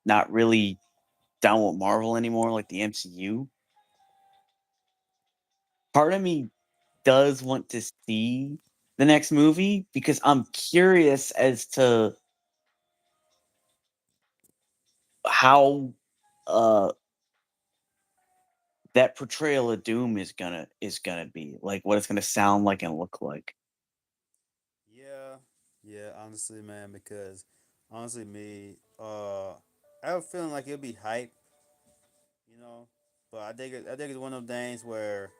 not really down with Marvel anymore, like the MCU, part of me does want to see the next movie because I'm curious as to how uh that portrayal of Doom is gonna be, like what it's gonna sound like and look like. Yeah, yeah. Honestly, man, because honestly, I have a feeling like it'll be hype, you know. But I think it's one of those things where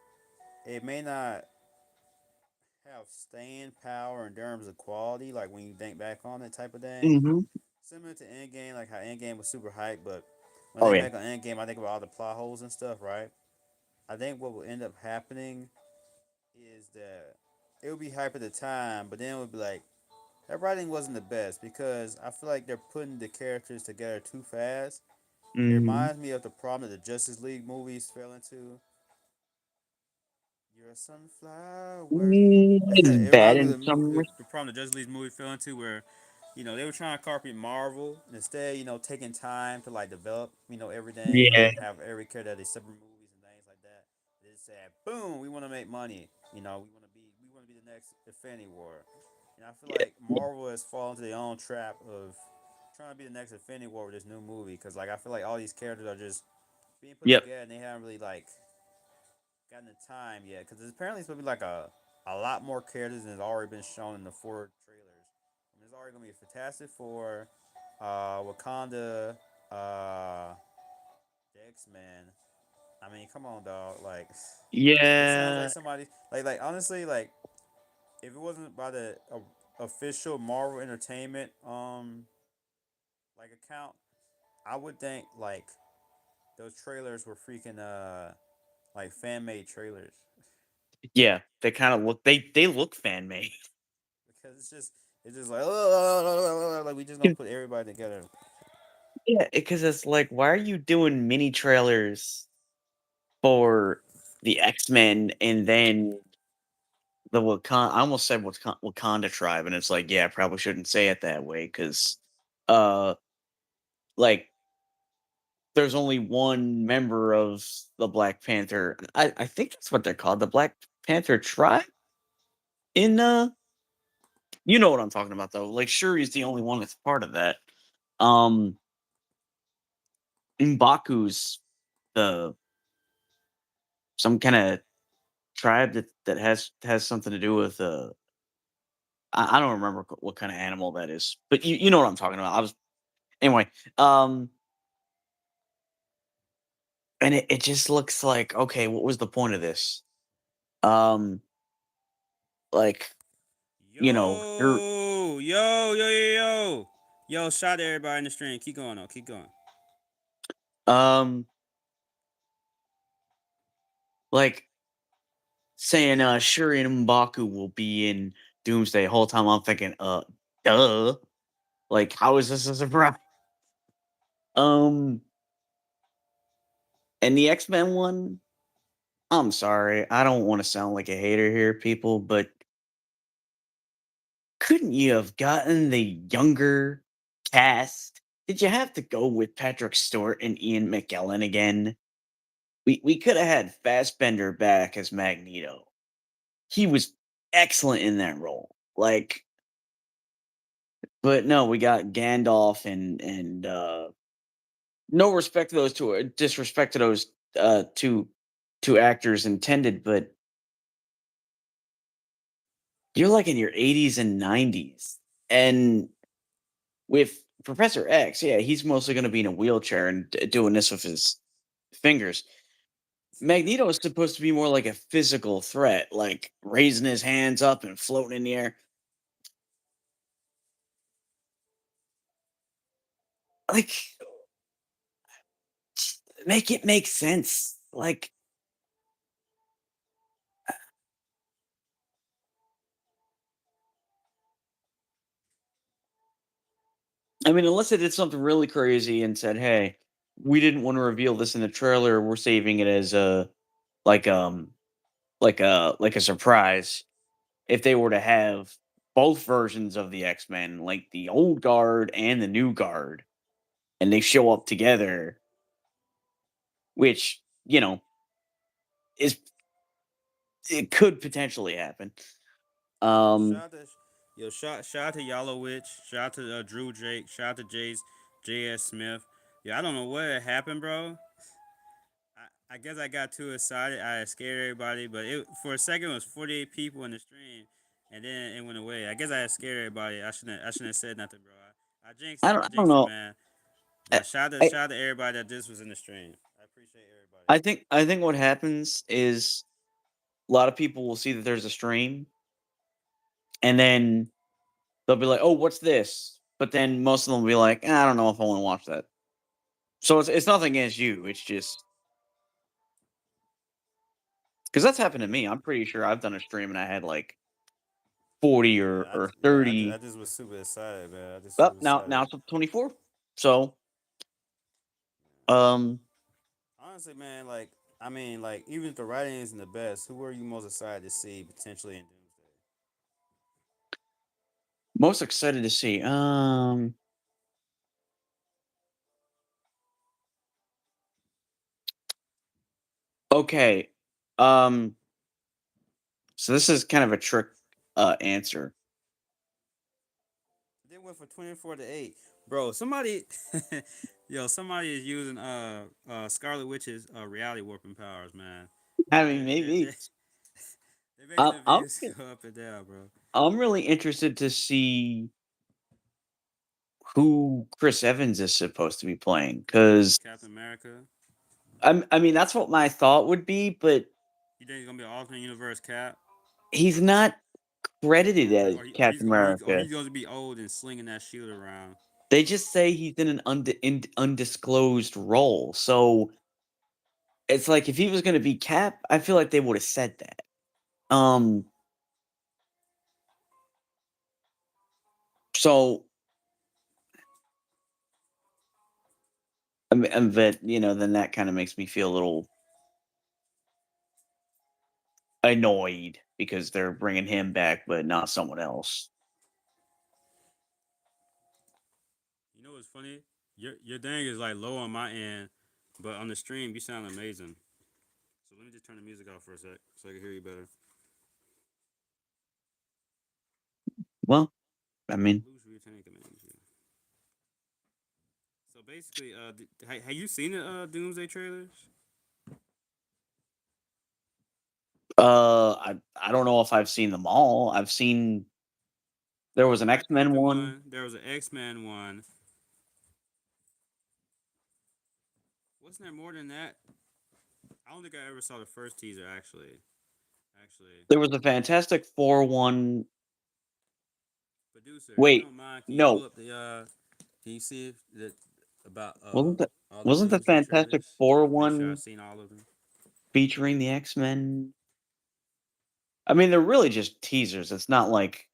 it may not have staying power in terms of quality, like when you think back on it, type of thing. Hmm. Similar to Endgame, like how Endgame was super hype, but when I Oh think yeah. back on Endgame, I think about all the plot holes and stuff, right? I think what will end up happening is that it would be hype at the time, but then it would be like that writing wasn't the best because I feel like they're putting the characters together too fast. It Hmm. reminds me of the problem that the Justice League movies fell into. You're a sunflower. It's It bad reminds me of in some the problem the Justice League movie fell into, where they were trying to copy Marvel and instead taking time to like develop everything yeah. and have every character have these separate movies and things like that. They just said, boom, we want to make money. We want to be the next Infinity War. And I feel like Yeah. Marvel has fallen into their own trap of trying to be the next Infinity War with this new movie because like I feel like all these characters are just being put Yep. together and they haven't really like gotten the time yet because apparently it's gonna be like a lot more characters than has already been shown in the four trailers. I mean, there's already gonna be a Fantastic Four, Wakanda, the X Men. I mean, come on, dog. Like, it sounds like Yeah. somebody like honestly like if it wasn't by the official Marvel Entertainment like account, I would think like those trailers were freaking like fan made trailers. Yeah. They kind of they look fan made. Because it's just like we just gonna put everybody together. Yeah, because it's like, why are you doing mini trailers for the X-Men and then the Wakanda? I almost said Wakanda tribe, and it's like, yeah, I probably shouldn't say it that way because, uh, like, there's only one member of the Black Panther. I think that's what they're called, the Black Panther tribe. In you know what I'm talking about though. Like, Shuri's the only one that's part of that. Um, M'Baku's the some kind of tribe that has something to do with I don't remember what kind of animal that is, but you know what I'm talking about. I was anyway. And it just looks like, okay, what was the point of this? Um, like here, Yo, shout out to everybody in the stream. Keep going on. Keep going. um, like saying Shuri and M'Baku will be in Doomsday. The whole time I'm thinking, duh. Like, how is this a surprise? Um, and the X-Men one, I'm sorry, I don't want to sound like a hater here, people, but couldn't you have gotten the younger cast? Did you have to go with Patrick Stewart and Ian McKellen again? We could have had Fassbender back as Magneto. He was excellent in that role. Like, but no, we got Gandalf and no respect to those two, disrespect to those two actors intended, but you're like in your 80s and 90s, and with Professor X, yeah, he's mostly going to be in a wheelchair and doing this with his fingers. Magneto is supposed to be more like a physical threat, like raising his hands up and floating in the air. Like, make it make sense. Like, I mean, unless they did something really crazy and said, "Hey, we didn't want to reveal this in the trailer. We're saving it as a like like a surprise." If they were to have both versions of the X Men, like the old guard and the new guard, and they show up together, which, is it could potentially happen. Yo, Um, shout out to shout out to Yellow Witch. Shout out to Drew Jake. Shout out to J.S. Smith. Yeah, I don't know what happened, bro. I guess I got too excited. I scared everybody, but for a second it was 48 people in the stream, and then it went away. I guess I scared everybody. I shouldn't have said nothing, bro. I jinxed I it. don't I I don't jinxed it, know. man. I But shout out I shout out to everybody that this was in the stream. I appreciate everybody. I think what happens is a lot of people will see that there's a stream, and then they'll be like, "Oh, what's this?" But then most of them will be like, "I don't know if I want to watch that." So it's nothing against you. It's just because that's happened to me. I'm pretty sure I've done a stream and I had like 40 Yeah, or I 30. just was super excited, man. I just Well, super now excited. it's up to 24. So um, Honestly, man, like I mean, like even if the writing isn't the best, who are you most excited to see potentially in Doomsday? most excited to see. Okay. Um, so this is kind of a trick answer. They went from 24 to 8, bro. Somebody, somebody is using Scarlet Witch's reality warping powers, man. I They mean, they maybe. they they making I'm the I'm views go up and down, bro. I'm really interested to see who Chris Evans is supposed to be playing because Captain America. I mean that's what my thought would be, but You think he's gonna be an alternate universe Cap, he's not credited as Captain or America. he's going to be old and slinging that shield around? They just say he's in an undisclosed role. So it's like if he was going to be Cap, I feel like they would have said that. Um, so but then that kind of makes me feel a little annoyed because they're bringing him back, but not someone else. You know what's funny? Your thing is like low on my end, but on the stream you sound amazing. So let me just turn the music off for a sec so I can hear you better. Well, I mean, Who's returning commands? Yeah. So basically, have you seen the Doomsday trailers? I don't know if I've seen them all. I've seen there There was was a an Black X-Men Panther one. one. There was an X-Men one. Wasn't there more than that? I don't think I ever saw the first teaser. Actually, There was a Fantastic Four one. producer, if you Wait, don't mind, can you pull no, up the? Can you see if that about wasn't the all the wasn't the Doomsday Fantastic trailers? Four Make sure I've one seen all of them. featuring the X-Men? I mean, they're really just teasers. It's not like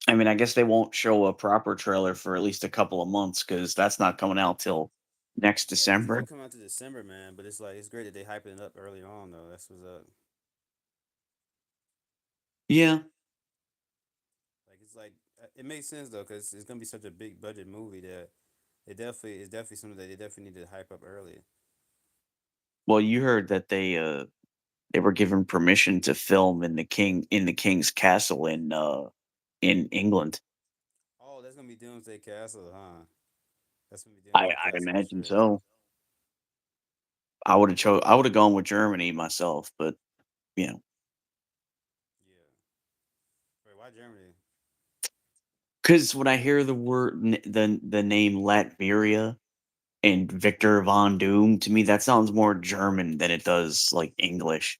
I mean, I guess they won't show a proper trailer for at least a couple of months because that's not coming out till next Yeah, it's not December. gonna come out to December, man. But it's like it's great that they hyping it up early on, though. That's what's up. Yeah. Like it's like it makes sense though, cause it's gonna be such a big budget movie that it's definitely something that they definitely need to hype up early. Well, you heard that they were given permission to film in the king's castle in England. Oh, that's gonna be Doomsday Castle, huh? That's gonna be I Doomsday I Castle for imagine sure. so. I would have gone with Germany myself, but you know, Yeah. Wait, why Germany? because when I hear the the name Latveria and Victor Von Doom, to me that sounds more German than it does like English.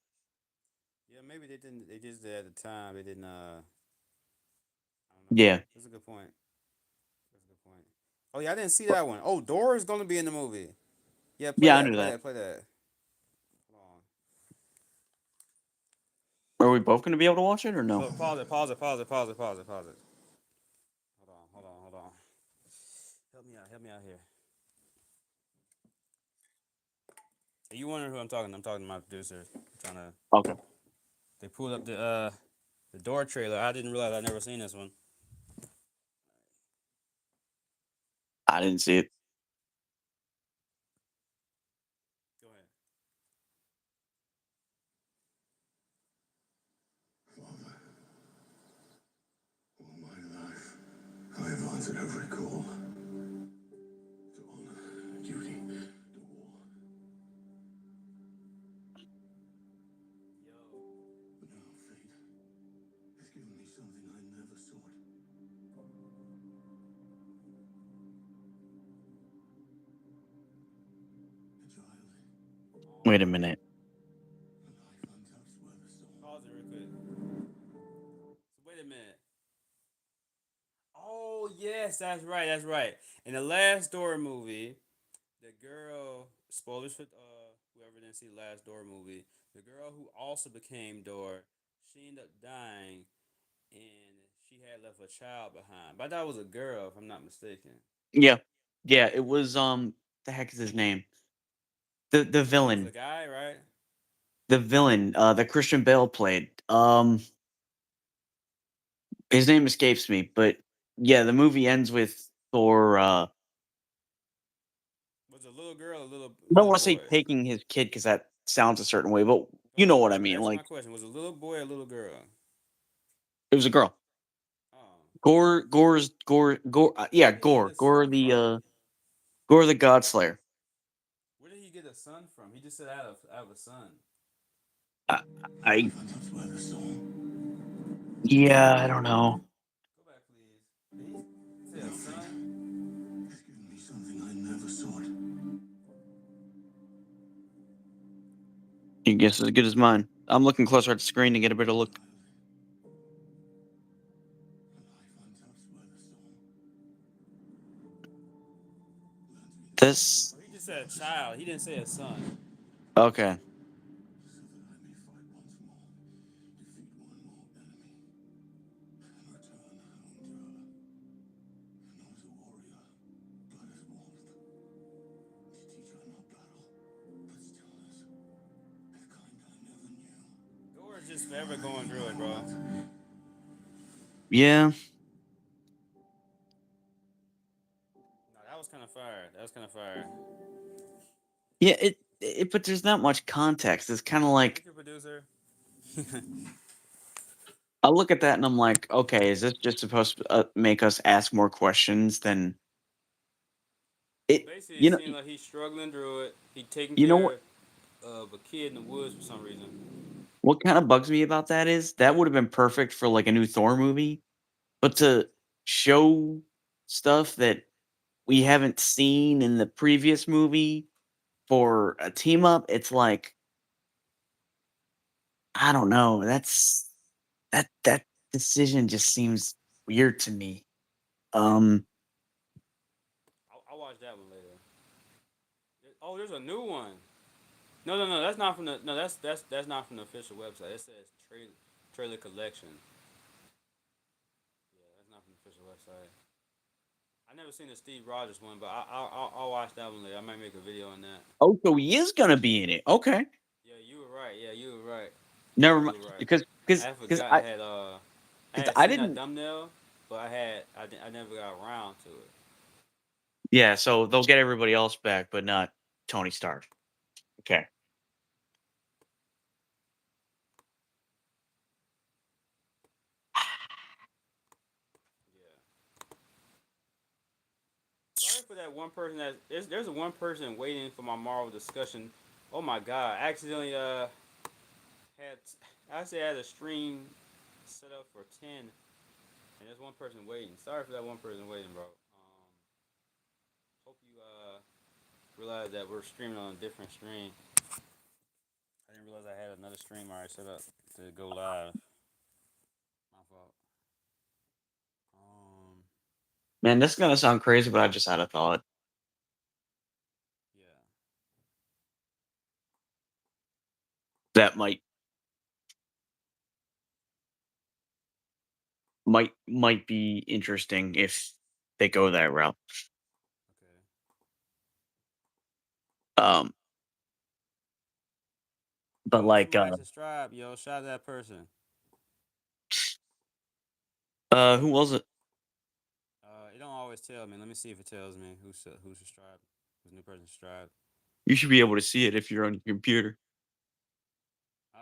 Yeah, maybe they didn't. They just did at the time. They didn't. I don't know. Yeah, That's a good point. That's a good point. Oh yeah, I didn't see that one. Oh, Dora is gonna be in the movie. Yeah, play yeah, I that. knew Play that. that. Play that. Hold Are we both going to be able to watch it or no? on. Pause it. Pause it. Pause it. Pause it. Pause it. Pause it. Hold on. Hold on. Hold on. Help me out. Help me out here. You wondering who I'm talking? I'm talking to my producer. I'm trying to. Okay. They pulled up the The door trailer. I didn't realize I never seen this one. I didn't see it. Go ahead. Father, all my life, I have answered every call to honor, duty, to war. Yo. But now fate has given me something I never sought. A child, Wait a minute. a life untouched by the storm. Pause it real quick. So wait a minute. Oh yes, that's right. That's right. In the last Door movie, the girl, spoilers for whoever didn't see the last Door movie, the girl who also became Door, she ended up dying, and she had left a child behind. But that was a girl, if I'm not mistaken. Yeah, yeah. It was the heck is his name? The I think it was a villain. guy, right? The villain. That Christian Bale played. His name escapes me, but yeah, the movie ends with Thor. Was it a little girl, or a I don't little want to say boy? taking his kid because that sounds a certain way, but you Hold know on, what I mean. answer my Like question. Was it a little boy or a little girl? it was a girl. Oh, Gore. Yeah, where did he get a Gore son the from? Gore the God Slayer. Where did he get a son from? He just said out of a son. I, A I life untouched by the storm. yeah, I don't know. Go back, please. Did he say a Now fate son? has given me something I never sought. Your guess is as good as mine. I'm looking closer at the screen to get a better A look. child, a life untouched by the storm. Learn to be the king This Oh, he just said a child. He didn't say a son. okay. so that I may fight once more, defeat one more enemy, and return home to her. Not as a warrior, but as warmth, to teach her not battle, but stillness, the kind I never knew. Thor is just forever Mine going in through my it, bro. heart. Yeah. No, that was kind of fire. That was kind of fire. Yeah, it but there's not much context. It's kind of Thank like you, producer. I look at that and I'm like, okay, is this just supposed to make us ask more questions than Because it? basically, it You know, seems like he's struggling through it. He taking you know what? care of a kid in the woods for some reason. What kind of bugs me about that is that would have been perfect for like a new Thor movie, but to show stuff that we haven't seen in the previous movie for a team up, it's like I don't know. That decision just seems weird to me. Um, I'll watch that one later. Oh, there's a new one. No, no, no. That's not from the. No, that's not from the official website. It says trailer collection. Yeah, that's not from the official website. I never seen the Steve Rogers one, but I'll watch that one later. I might make a video on that. oh, so he is gonna be in it. Okay, Yeah, you were right. Yeah, you were right. never You mind. were right. Because I because had because forgot I I because had I seen that didn't. thumbnail, but I never got around to it. Yeah, so they'll get everybody else back, but not Tony Stark. Okay. Yeah. Sorry for that one person that there's a one person waiting for my Marvel discussion. Oh my god, I accidentally had I actually had a stream set up for 10 and there's one person waiting. Sorry for that one person waiting, bro. Hope you realize that we're streaming on a different stream. I didn't realize I had another stream already set up to go live. My fault. Um, Man, this is gonna sound crazy, but I just had a thought yeah. that might be interesting if they go that route. Okay. Um, but Yo, like, somebody subscribe. Yo, shout out to that person. Who was it? It don't always tell me. Let me see if it tells me who's subscribed, who's new person subscribed. You should be able to see it if you're on your computer.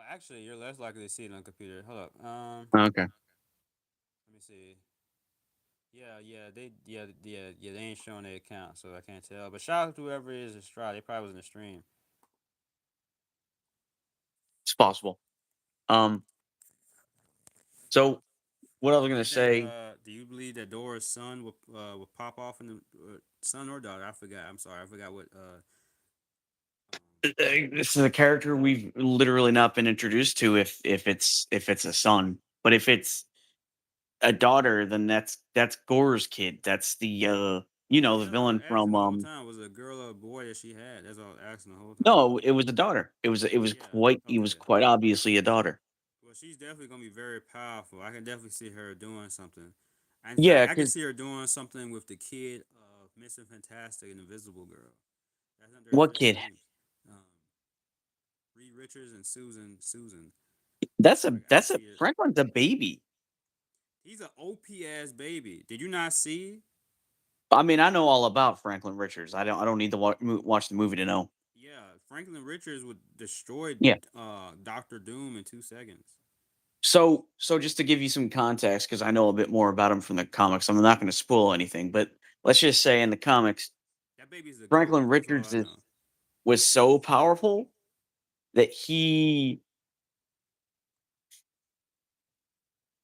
Actually, you're less likely to see it on a computer. Hold up. Okay. Let me see. Yeah, they ain't showing their account, so I can't tell. But shout out to whoever is subscribed. They probably was in the stream. It's possible. Um, so what I was Do gonna you think? say, Do you believe that Dora's son will pop off in the son or daughter? I forgot. I'm sorry. I forgot what. this is a character we've literally not been introduced to if it's a son. But if it's a daughter, then that's Gore's kid. That's the That's what I was villain asking from the whole time. Was it a girl or a boy that she had? That's what I was asking the whole time. no, it was a daughter. Yeah. It Okay. was quite obviously a daughter. Well, she's definitely gonna be very powerful. I can definitely see her doing something. In fact, Yeah, I can because see her doing something with the kid of Missing Fantastic and Invisible Girl. That's not their what first kid? names. Um, Reed Richards and Susan. I can That's a see it. Franklin's a baby. He's an OP ass baby. Did you not see? I mean, I know all about Franklin Richards. I don't need to watch the movie to know. Yeah, Franklin Richards would destroy Yeah. Doctor Doom in 2 seconds. So just to give you some context, because I know a bit more about him from the comics, I'm not going to spoil anything, but let's just say in the comics, That baby's the goat. Franklin That's all Richards I know. was so powerful that he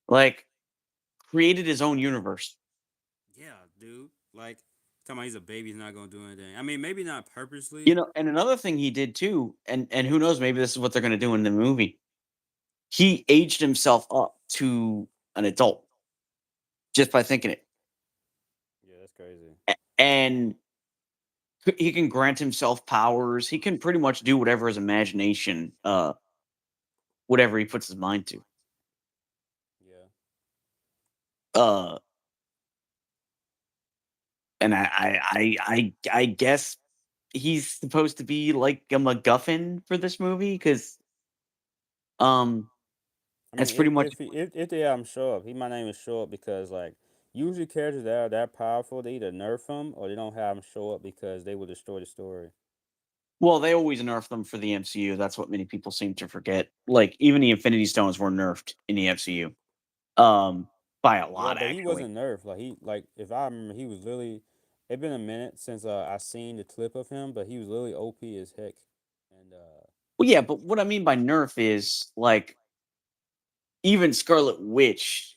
like created his own universe. Yeah, dude. Like, talking about he's a baby, he's not gonna do anything. I mean, maybe not You purposely. know, and another thing he did too, and who knows, maybe this is what they're going to do in the movie. He aged himself up to an adult just by thinking it, Yeah, that's crazy. and he can grant himself powers. He can pretty much do whatever his imagination, whatever he puts his mind to. Yeah. Uh, and I guess he's supposed to be like a MacGuffin for this movie because um I that's mean, pretty much if they have him show up, he might not even show up because like usually characters that are that powerful, they either nerf him or they don't have him show up because they will destroy the story. well, they always nerf them for the MCU. That's what many people seem to forget. Like even the Infinity Stones were nerfed in the MCU. Um, by a Yeah, lot but he actually. wasn't nerfed. Like if I remember, he was literally. It been a minute since I seen the clip of him, but he was literally OP as heck. And Well, yeah, but what I mean by nerf is like even Scarlet Witch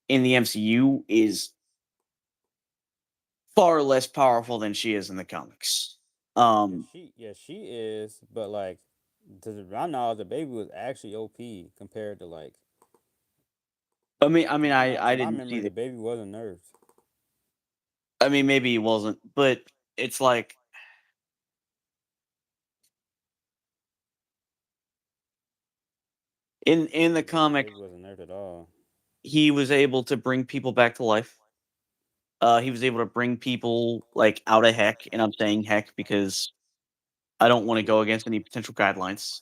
in the MCU is far less powerful than she is in the comics. Um, yeah, she is. But like, to my knowledge, the baby was actually OP compared to like. To my knowledge, I to my didn't see memory, the that. baby wasn't nerfed. I mean, maybe he wasn't, but it's like in the The comic, baby wasn't nerfed at all. he was able to bring people back to life. He was able to bring people like out of heck, and I'm saying heck because I don't want to go against any potential guidelines.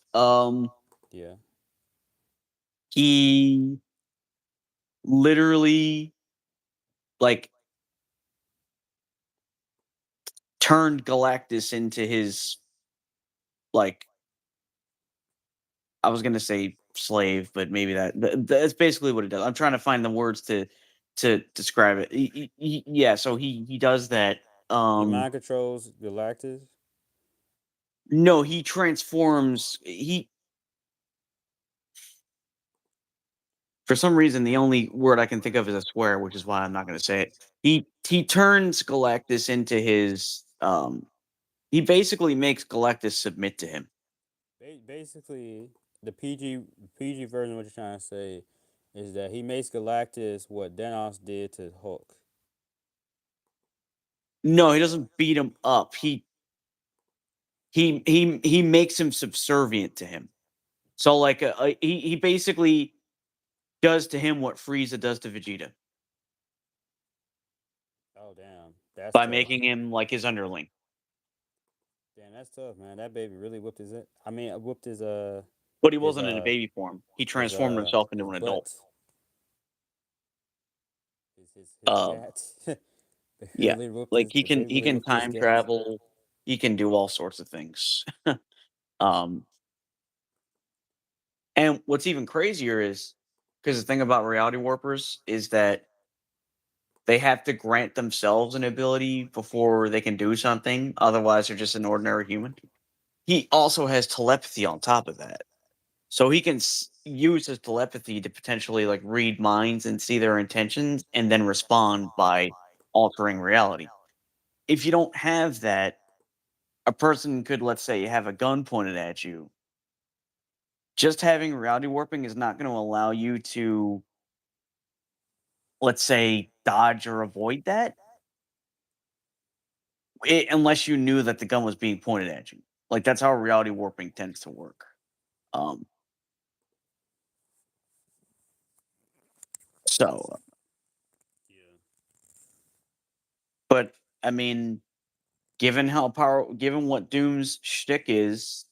Yeah. He literally like turned Galactus into his like I was gonna say slave, but maybe that's basically what it does. I'm trying to find the words to describe it. Yeah, so he does that. He Um, mind controls Galactus. no, he transforms. He for some reason the only word I can think of is a swear, which is why I'm not gonna say it. He turns Galactus into his. He basically makes Galactus submit to him. Basically, the PG version of what you're trying to say is that he makes Galactus what Thanos did to Hulk. No, he doesn't beat him up. He makes him subservient to him. So like he basically does to him what Frieza does to Vegeta Oh damn, that's by tough. making him like his underling. Damn, that's tough, man. That baby really whooped his. I mean, whooped But he his wasn't in a baby form. He his transformed himself into his an adult. butt. his Um, cats. They yeah, really whooped like his. he They can he really can whooped his time cats. travel, he can do all sorts of things. Um, and what's even crazier is because the thing about reality warpers is that they have to grant themselves an ability before they can do something. Otherwise, they're just an ordinary human. He also has telepathy on top of that. So he can use his telepathy to potentially like read minds and see their intentions and then respond by altering reality. If you don't have that, a person could, let's say, have a gun pointed at you. Just having reality warping is not going to allow you to, let's say, dodge or avoid that unless you knew that the gun was being pointed at you. Like that's how reality warping tends to work. Um, so, Yeah. but I mean, given what Doom's shtick is,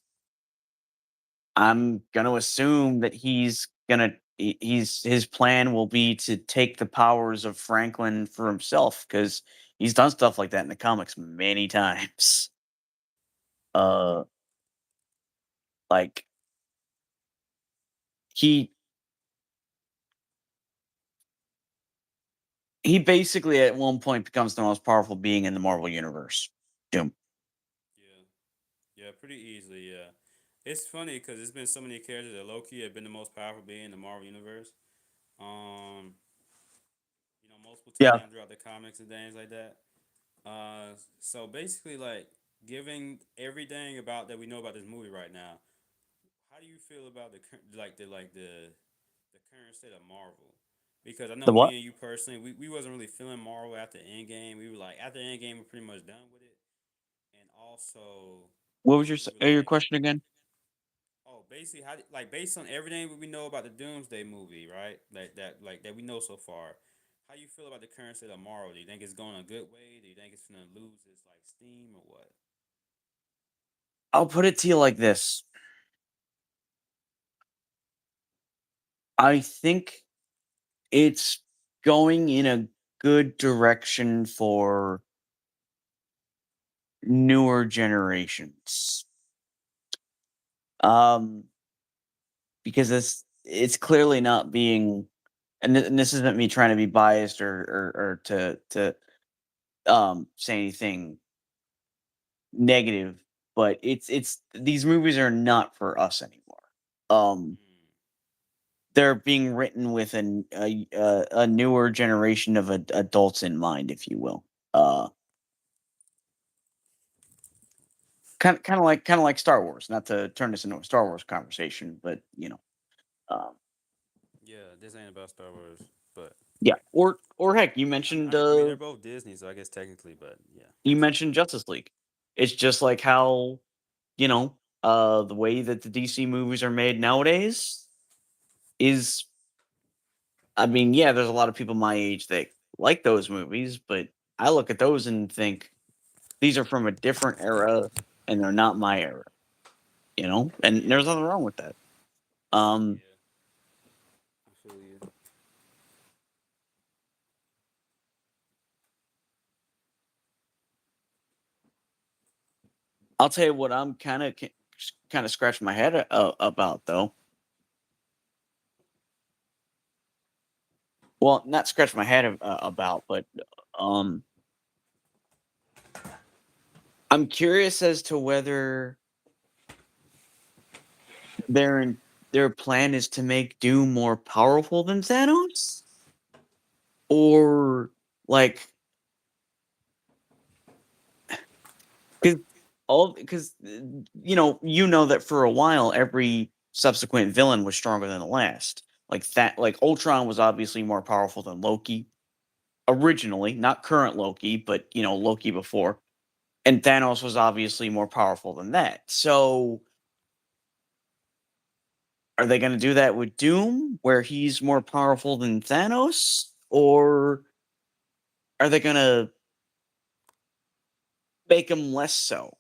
I'm gonna assume that he's his plan will be to take the powers of Franklin for himself because he's done stuff like that in the comics many times. Uh, like he he basically at one point becomes the most powerful being in the Marvel universe. Doom. Yeah. Yeah. Pretty easily. Yeah. It's funny because there's been so many characters that Loki have been the most powerful being in the Marvel universe. Um, multiple Yeah. times throughout the comics and things like that. So basically, like giving everything about that we know about this movie right now, how do you feel about the current state of Marvel? Because I know The what? me and you personally, we wasn't really feeling Marvel after Endgame. We were like after Endgame, we're pretty much done with it. And also, What was we were your like, question again? oh, basically, like based on everything we know about the Doomsday movie, right? That we know so far. How you feel about the current state of Marvel? Do you think it's going a good way? Do you think it's gonna lose its like steam or what? I'll put it to you like this. I think it's going in a good direction for newer generations. Um, because it's clearly not being, and this isn't me trying to be biased or to say anything negative, but it's these movies are not for us anymore. Um, Hmm. they're being written with a newer generation of adults in mind, if you will. Uh, kind of like Star Wars. Not to turn this into a Star Wars conversation, but um, Yeah, this ain't about Star Wars, but yeah. Or heck, I mean they're both Disney, so I guess technically, but yeah, you that's mentioned Justice League. It's just like how you know the way that the DC movies are made nowadays is. I mean, yeah, there's a lot of people my age that like those movies, but I look at those and think these are from a different era and they're not my era, and yeah, there's nothing wrong with that. Um, yeah. I feel you. I'll tell you what I'm kind of scratching my head about though. Well, not scratch my head about, but um, I'm curious as to whether their plan is to make Doom more powerful than Thanos, or like because because that for a while every subsequent villain was stronger than the last. Like Ultron was obviously more powerful than Loki originally, not current Loki, but Loki before. And Thanos was obviously more powerful than that. So, are they going to do that with Doom, where he's more powerful than Thanos? Or are they going to make him less so?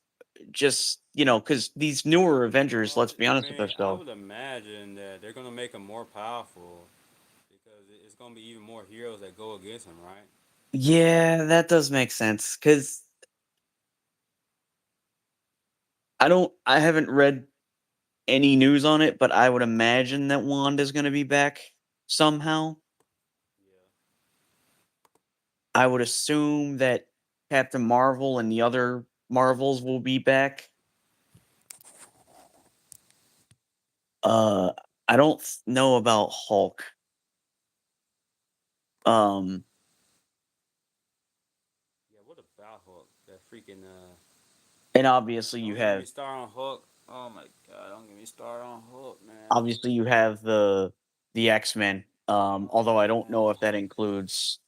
Just, because these newer Avengers, let's Well, be I honest with mean, I ourselves. would imagine that they're gonna make them more powerful because it's gonna be even more heroes that go against him, right? Yeah, that does make sense because I haven't read any news on it, but I would imagine that Wanda's gonna be back somehow. Yeah. I would assume that Captain Marvel and the other Marvels will be back. Uh, I don't know about Hulk. Um, Yeah. What about Hook? That freaking and obviously you Don't even get me have started on Hook. Oh my god, don't get me started on Hook, man. obviously you have the X-Men. Although Oh I don't know if man. that includes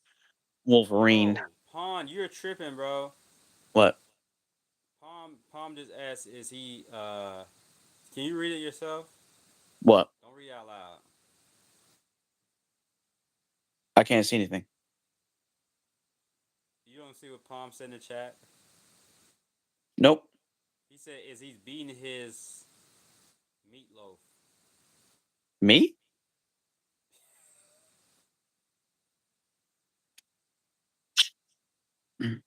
Wolverine. Yo, Pawn, you're tripping, bro. What? Palm just asked, is he can you read it yourself? What? Don't read out loud. I can't see anything. You don't see what Palm said in the chat? Nope. He said, is he's beating his meatloaf. Me? Mm.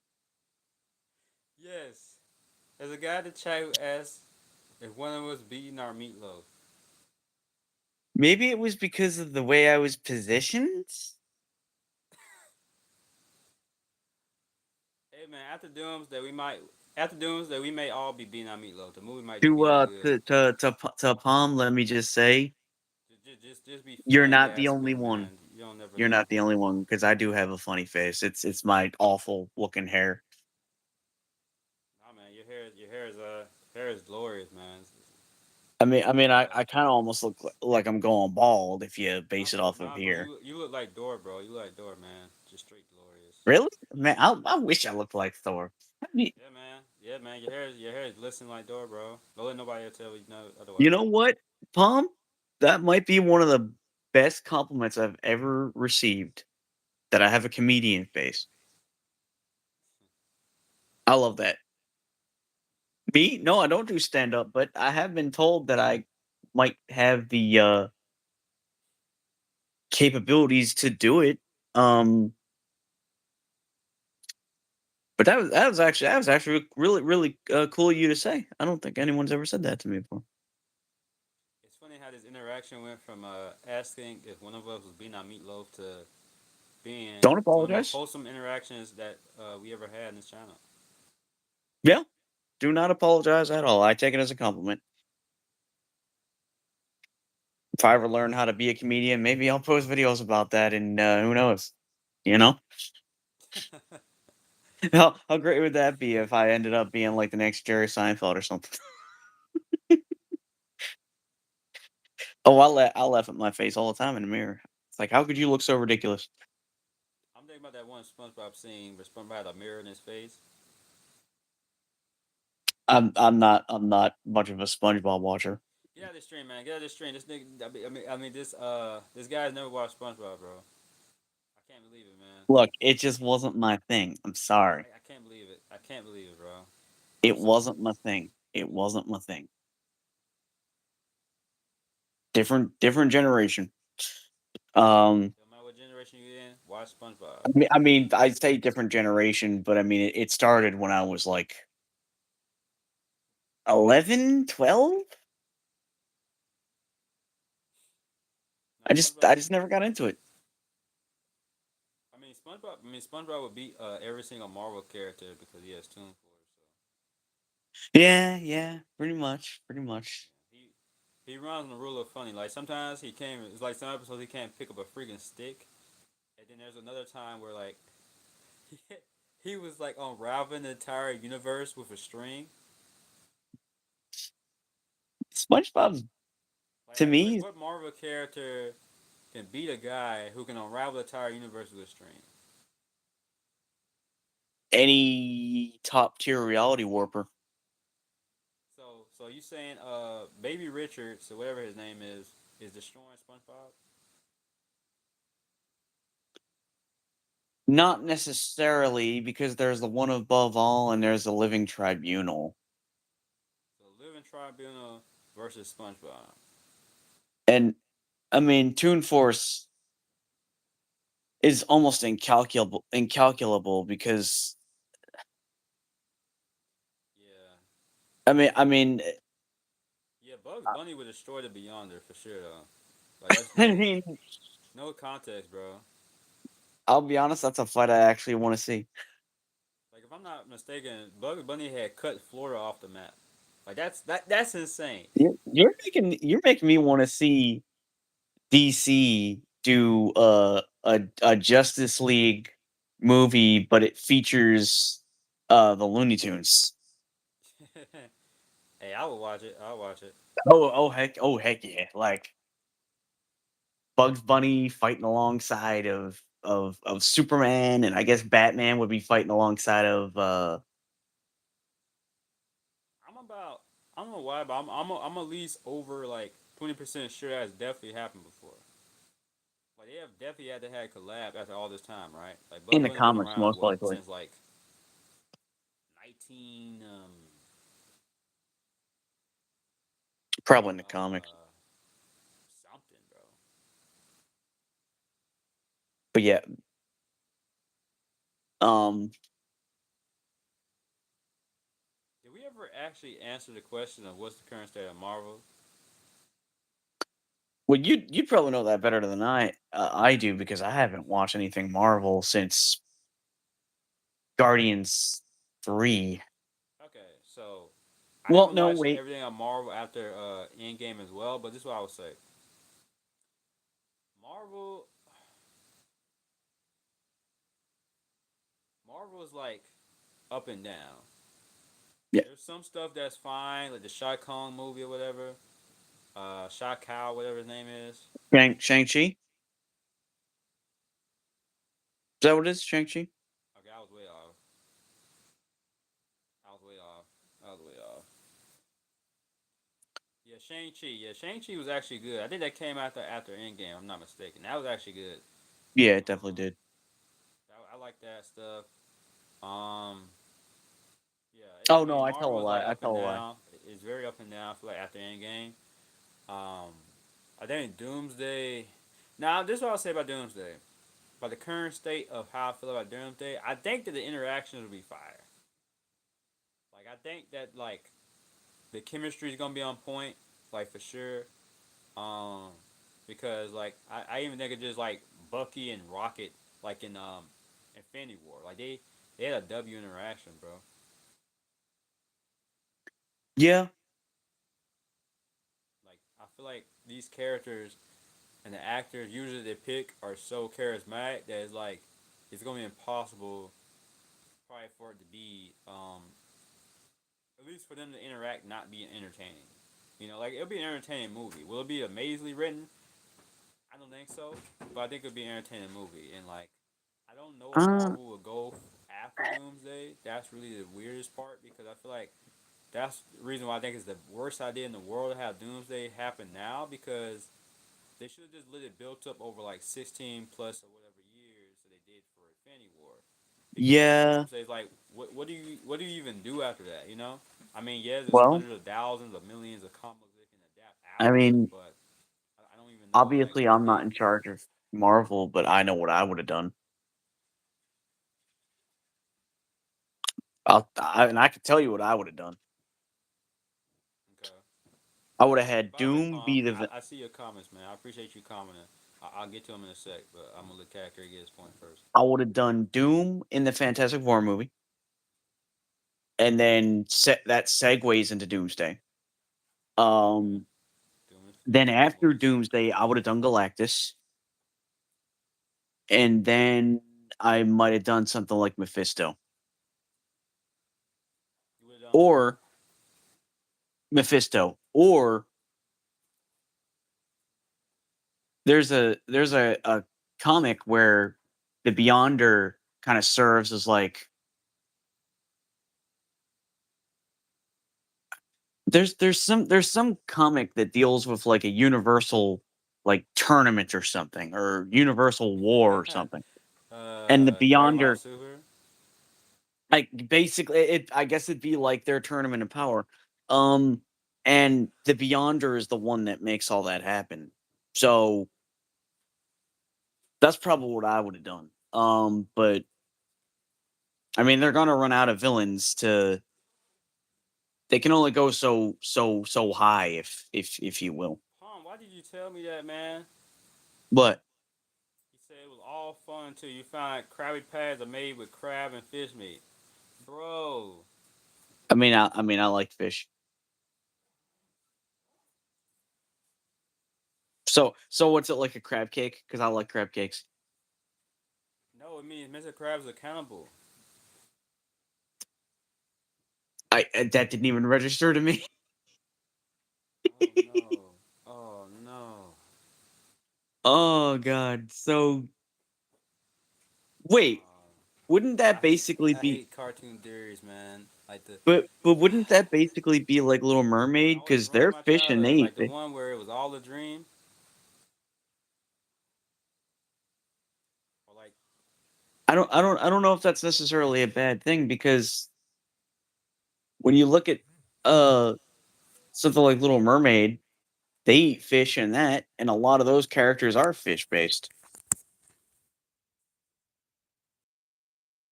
Yes. There's a guy in the chat who asked if one of us beating our meatloaf. Maybe it was because of the way I was positioned. Hey man, after Doomsday we may all be beating our meatloaf. The movie might just To be that good. to Palm, let me just say, Just be you're not the flabbergasted, only one. man. You don't never You're know. not the only one because I do have a funny face. It's my awful looking hair. Nah, man, your hair is glorious, man. I kind of almost look like I'm going bald if you base it off of Nah, bro. here. You look like Dora, bro. You look like Dora, man. Just straight glorious. Really, man? I wish I looked like Thor. Yeah, man. Yeah, man. Your hair is glistening like Dora, bro. Don't let nobody else tell you no You otherwise. know what, Palm? That might be one of the best compliments I've ever received. That I have a comedian face. I love that. Me? No, I don't do stand up, but I have been told that I might have the capabilities to do it. Um, but that was actually really cool of you to say. I don't think anyone's ever said that to me before. It's funny how this interaction went from asking if one of us was being on meatloaf to being Don't one of the most apologize. wholesome interactions that we ever had in this channel. Yeah, do not apologize at all. I take it as a compliment. If I ever learn how to be a comedian, maybe I'll post videos about that, and who knows? You know, how great would that be if I ended up being like the next Jerry Seinfeld or something? Oh, I laugh at my face all the time in the mirror. It's like, how could you look so ridiculous? I'm thinking about that one SpongeBob scene where SpongeBob had a mirror in his face. I'm not much of a SpongeBob watcher. Get out of this stream, man. Get out of this stream. This nigga, I mean, this guy's never watched SpongeBob, bro. I can't believe it, man. Look, it just wasn't my thing. I'm sorry. I can't believe it. I can't believe it, bro. I'm It sorry. wasn't my thing. It wasn't my thing. Different generation. No matter what generation you in, watch SpongeBob. I say different generation, but I mean it started when I was like 11, 12. Now I SpongeBob. just never got into it. SpongeBob would beat every single Marvel character because he has Toon Force. So Yeah, pretty much. yeah, he runs on the rule of funny. Like sometimes he can't. It's like some episodes he can't pick up a freaking stick, and then there's another time where like he, he was like unraveling the entire universe with a string. SpongeBob to Like me, what Marvel character can beat a guy who can unravel the entire universe with a string? any top tier reality warper. So you saying Baby Richard, so whatever his name is destroying SpongeBob? Not necessarily because there's the one above all and there's the living tribunal. So Living Tribunal versus SpongeBob. And I mean, Toon Force is almost incalculable because Yeah, I mean yeah. Bugs Bunny would destroy the Beyonder for sure, though. Like that's I like mean no context, bro. I'll be honest, that's a fight I actually want to see. Like if I'm not mistaken, Bugs Bunny had cut Florida off the map. Like that's insane. You're making me want to see DC do a Justice League movie, but it features the Looney Tunes. Hey, I would watch it. I'll watch it. Oh heck yeah! Like Bugs Bunny fighting alongside of Superman, and I guess Batman would be fighting alongside of I'm about. I don't know why, but I'm at least over like 20% sure that's definitely happened before. Like they have definitely had to have collab after all this time, right? Like in Bugs the Bunny been comics around most what likely since like 19 probably in the comics. uh something, bro. But yeah, um, Did we ever actually answer the question of what's the current state of Marvel? well, you probably know that better than I do because I haven't watched anything Marvel since Guardians 3. Okay, so I Well, haven't no, watched wait, everything on Marvel after Endgame as well, but this is what I would say. Marvel Marvel is like up and down. yeah, There's some stuff that's fine, like the Shai Kong movie or whatever. Shai Kao, whatever his name is. Shang-Chi. Is that what it is? Shang-Chi? Okay, I was way off. I was way off. I was way off. Yeah, Shang Chi. Yeah, Shang Chi was actually good. I think that came after Endgame. I'm not mistaken. That was actually good. Yeah, it definitely Um, did. I like that stuff. Um, yeah, Oh I no, mean I tell Marvel a was lie. like I up tell and a lie. down. It's very up and down. I feel like after Endgame. Um, I think Doomsday. Now, this is what I'll say about Doomsday. By the current state of how I feel about Doomsday, I think that the interactions will be fire. Like I think that like the chemistry is gonna be on point, like for sure. Um, because like I even think of just like Bucky and Rocket, like in Infinity War, like they had a W interaction, bro. Yeah, Like I feel like these characters and the actors usually they pick are so charismatic that it's gonna be impossible probably for it to be at least for them to interact not being entertaining. You know, like it'll be an entertaining movie. Will it be amazingly written? I don't think so, but I think it'll be an entertaining movie. And like, I don't know if uh, Marvel will go after Doomsday. That's really the weirdest part because I feel like that's the reason why I think it's the worst idea in the world to have Doomsday happen now because they should have just let it built up over like 16 plus or whatever years that they did for Infinity War. Because after yeah. Doomsday, it's like, what do you even do after that? You know, I mean, yeah, there's Well, hundreds of thousands of millions of comics they can adapt I afterwards, mean, but I don't even know like obviously, what I'm not they. in charge of Marvel, but I know what I would have done. And I could tell you what I would have done. Okay. I would have had By the way, Doom Palm, be the. I see your comments, man. I appreciate you commenting. I'll get to them in a sec, but I'm gonna let Cat get his point first. I would have done Doom in the Fantastic Four movie, and then set that segues into Doomsday. Okay. Um, Doom is then Fantastic after Four. Doomsday, I would have done Galactus, and then I might have done something like Mephisto You would have done what? or or there's a comic where the Beyonder kind of serves as like there's some comic that deals with like a universal like tournament or something or universal war or something. And the Dragon Ball Beyonder Super. like basically I guess it'd be like their tournament of power. Um and the Beyonder is the one that makes all that happen. So That's probably what I would have done. But I mean, they're gonna run out of villains to. They can only go so high, if you will. Palm, why did you tell me that, man? But You said it was all fun until you found out Krabby Patties are made with crab and fish meat. Bro. I like fish. So what's it like a crab cake? Because I like crab cakes. No, it means Mr. Krabs are cannibal. I that didn't even register to me. Oh no. Oh no. Oh god. So wait, wouldn't that basically I be? hate cartoon theories, man. Like the But wouldn't that basically be like Little it Mermaid? always Because ruined they're my fish and they childhood. eat Like the fish. one where it was all a dream, or like I don't know if that's necessarily a bad thing because when you look at uh something like Little Mermaid, they eat fish in that, and a lot of those characters are fish based.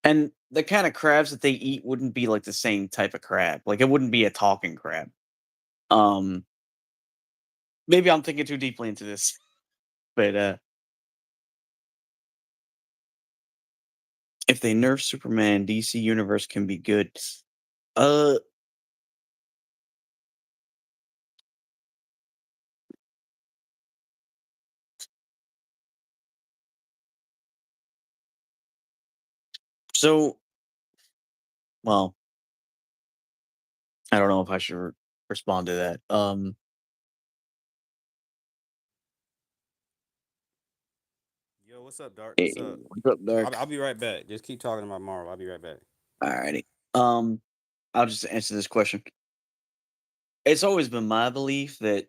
And the kind of crabs that they eat wouldn't be like the same type of crab. Like it wouldn't be a talking crab. Um Maybe I'm thinking too deeply into this. But if they nerf Superman, DC universe can be good. Uh so well, I don't know if I should respond to that. yo, what's up, Dark? What's Hey, up? what's up, Dark? I'll be right back. Just keep talking about Marvel. I'll be right back. Alrighty. Um, I'll just answer this question. It's always been my belief that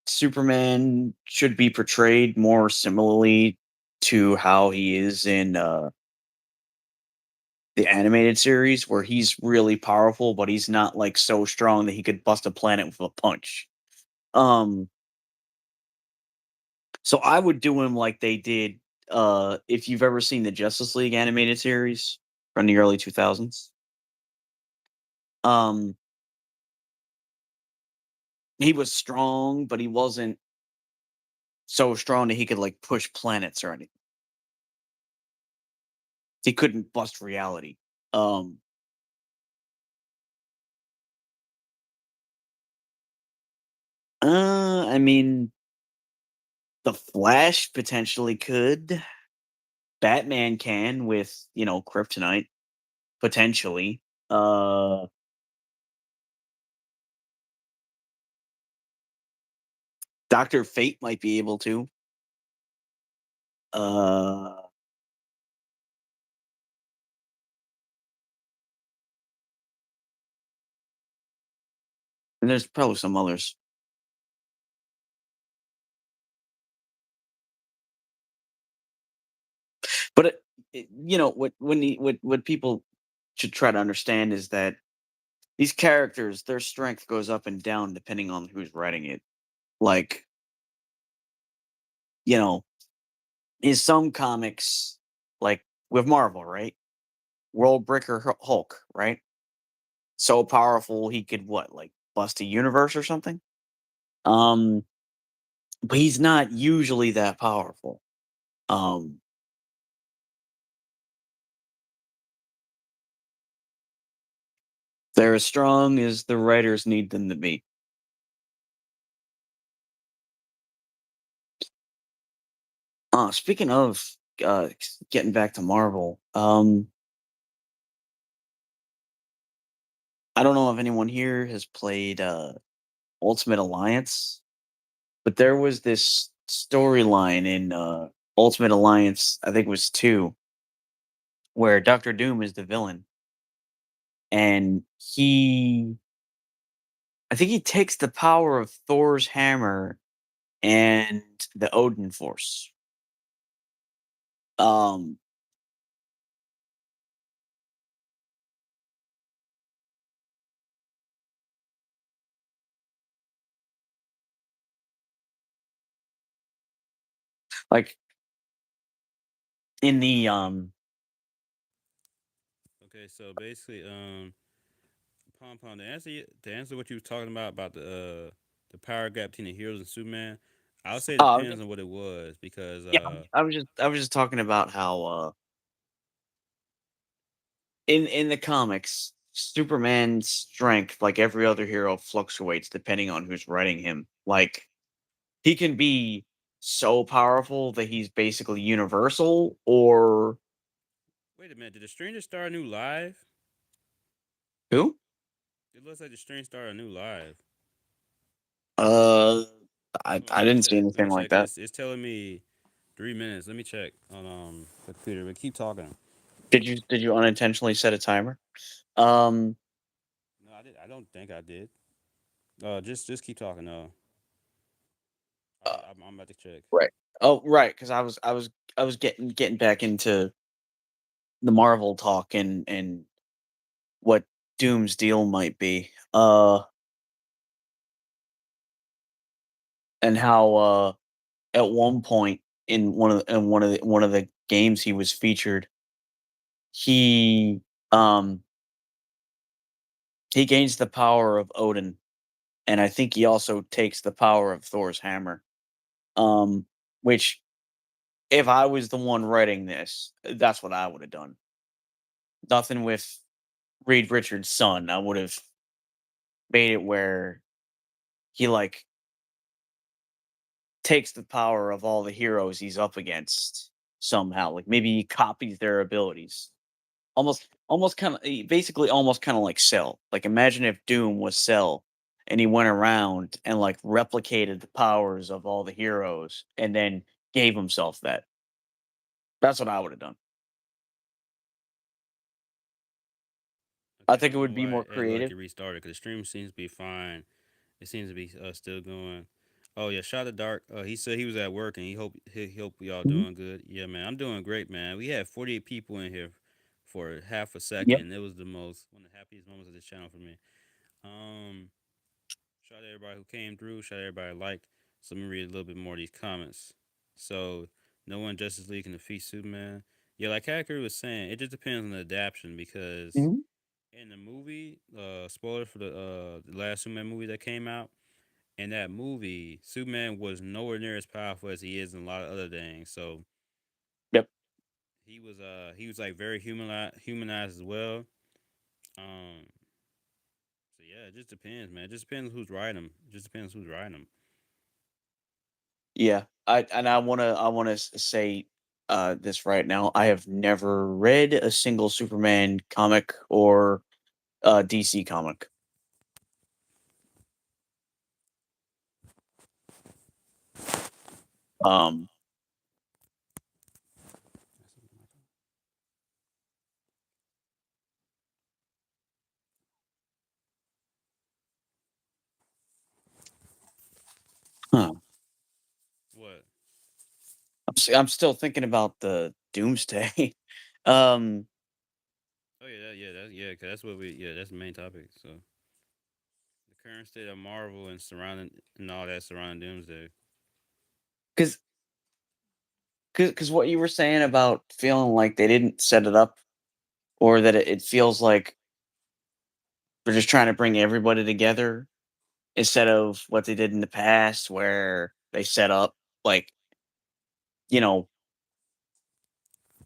Superman should be portrayed more similarly to how he is in the animated series, where he's really powerful, but he's not like so strong that he could bust a planet with a punch. Um, so I would do him like they did. If you've ever seen the Justice League animated series from the early 2000s, um, he was strong, but he wasn't so strong that he could like push planets or anything. He couldn't bust reality. Um, I mean, the Flash potentially could. Batman can with kryptonite potentially. Uh, Doctor Fate might be able to. Uh, and there's probably some others. But what people should try to understand is that these characters, their strength goes up and down depending on who's writing it. Like, you know, in some comics, like with Marvel, right? World Breaker Hulk, right? So powerful he could what, like bust a universe or something? Um, but he's not usually that powerful. Um, they're as strong as the writers need them to be. Speaking of getting back to Marvel, I don't know if anyone here has played Ultimate Alliance, but there was this storyline in Ultimate Alliance, I think it was 2, where Doctor Doom is the villain, and I think he takes the power of Thor's hammer and the Odin Force. Um, like in the Okay, so basically, Pom Pom, to answer what you was talking about the power gap between the heroes and Superman, I'll say it oh depends on what it was because yeah, I was just talking about how in the comics, Superman's strength, like every other hero, fluctuates depending on who's writing him. Like he can be so powerful that he's basically universal, or wait a minute, did the Stranger start a new live? who? It looks like the Stranger started a new live. Uh, Hold on, I let me didn't see check. Let anything me like check. that. It's telling me 3 minutes. Let me check on the computer. But keep talking. Did you unintentionally set a timer? Um, No, I did. I don't think I did. Just keep talking. uh, I'm about to check. right. Oh, right, because I was getting back into the Marvel talk and what Doom's deal might be. And how at one point in one of the games he was featured, he um he gains the power of Odin, and I think he also takes the power of Thor's hammer. Which if I was the one writing this, that's what I would have done. Nothing with Reed Richards' son. I would have made it where he like takes the power of all the heroes he's up against somehow. Like maybe he copies their abilities. Almost kinda basically almost kinda like Cell. Like, imagine if Doom was Cell, and he went around and, like, replicated the powers of all the heroes, and then gave himself that. That's what I would've done. I Okay, I think it don't know would be why more it looked like creative. it restarted because the stream seems to be fine. It seems to be still going. Oh yeah, Shot of Dark. He said he was at work and he hope y'all Mhm. doing good. Yeah, man, I'm doing great, man. We had 48 people in here for half a Yep. second. It was the most one of the happiest moments of this channel for me. Um, Shout out to everybody who came through. Shout out to everybody who liked. So let me read a little bit more of these comments. So no one Justice League can defeat Superman. Yeah, like Hacker was saying, it just depends on the adaptation because Mhm. in the movie, spoiler for the last Superman movie that came out. In that movie, Superman was nowhere near as powerful as he is in a lot of other things. So Yep. he was like very humanized as well. Um, so yeah, it just depends, man. It just depends who's writing him. It just depends who's writing him. Yeah. I wanna say, this right now. I have never read a single Superman comic or, DC comic. Um, huh. What? I'm still thinking about the Doomsday. um, Oh yeah, yeah, cause that's what we yeah, that's the main topic. So the current state of Marvel and surrounding and all that surrounding Doomsday. because because what you were saying about feeling like they didn't set it up, or that it feels like they're just trying to bring everybody together instead of what they did in the past, where they set up like you know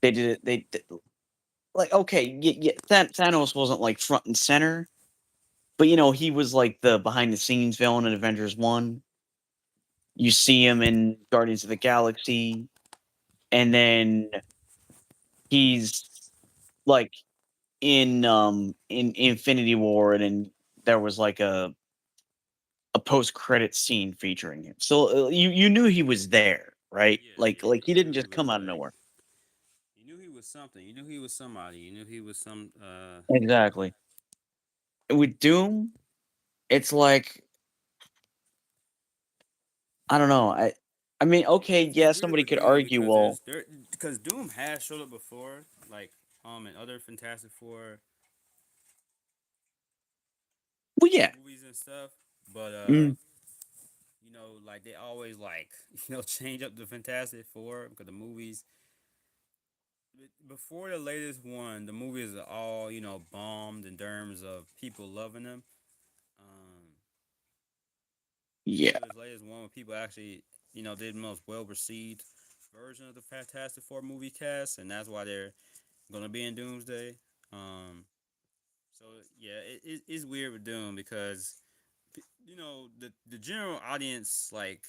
they did it. Like okay, Thanos wasn't like front and center, but he was like the behind the scenes villain in Avengers One. You see him in Guardians of the Galaxy, and then he's like in Infinity War, and then there was like a post credit scene featuring him. So you knew he was there, right? Yeah, yeah, Like he you knew didn't he just was come out of like nowhere. you knew he was something. You knew he was somebody. You knew he was some Exactly. With Doom, it's like I don't know. I mean, okay, it's yeah, weird somebody with could Doom argue, because well, Doom has showed up before, like in other Fantastic Four yeah, movies and stuff. But mm, like they always like change up the Fantastic Four because the movies before the latest one, the movies are all bombed in terms of people loving them. Um, Yeah. before this latest one, when people actually did the most well received version of the Fantastic Four movie cast, and that's why they're gonna be in Doomsday. Um, so yeah, it's weird with Doom because the general audience, like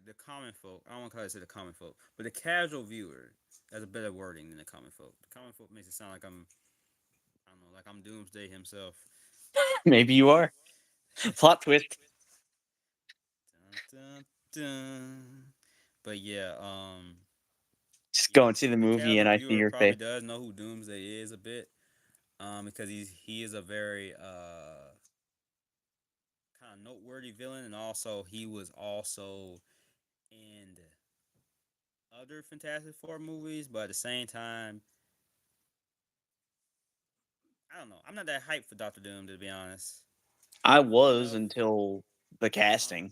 the common folk. I don't want to call it the common folk, but the casual viewer. That's a better wording than the common folk. The common folk makes it sound like I don't know, like I'm Doomsday himself. Maybe you are. Plot twist. Dun, dun, dun. But yeah, Just yeah, go and see the the movie, casual and I see viewer your probably face. does know who Doomsday is a bit, because he is a very kind of noteworthy villain, and also he was also in other Fantastic Four movies, but at the same time, I don't know. I'm not that hyped for Doctor Doom, to be honest. I Funny was enough, until the huh? casting.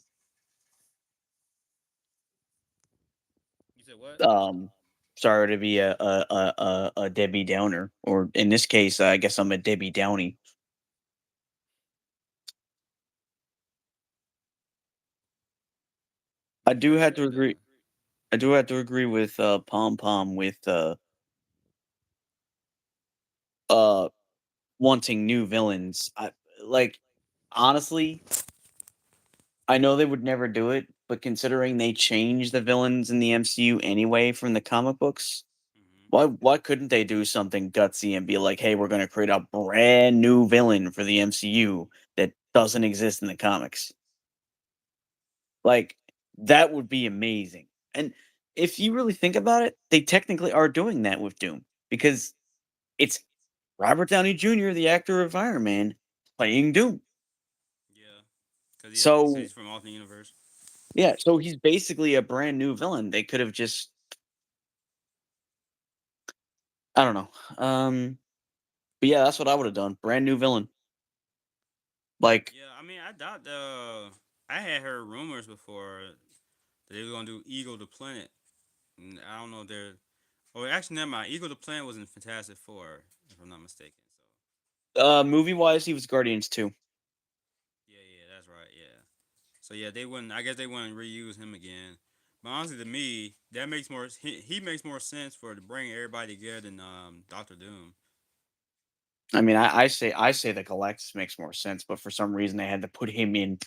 You said what? Um, Sorry to be a Debbie Downer, or in this case, I guess I'm a Debbie Downey. I What you do gotta have to say agree. though? I do have to agree with Pom Pom with uh wanting new villains. I like honestly, I know they would never do it, but considering they changed the villains in the MCU anyway from the comic books, Hmm. why couldn't they do something gutsy and be like, "Hey, we're going to create a brand new villain for the MCU that doesn't exist in the comics." Like that would be amazing. And if you really think about it, they technically are doing that with Doom because it's Robert Downey Jr., the actor of Iron Man, playing Doom. Yeah, because So, he's from alternate universe. yeah, so he's basically a brand new villain. They could have just I don't know. But yeah, that's what I would have done. Brand new villain. Like, Yeah, I mean, I doubt I had heard rumors before that they were gonna do Eagle the Planet. And I don't know if they're. Oh, actually, never mind. Eagle the Planet was in Fantastic Four, if I'm not mistaken. So movie wise, he was Guardians too. yeah, yeah, that's right. Yeah. So yeah, they wouldn't. I guess they wouldn't reuse him again. But honestly, to me, that makes more. He makes more sense for to bring everybody together than Doctor Doom. I mean, I say the Galactus makes more sense, but for some reason they had to put him in.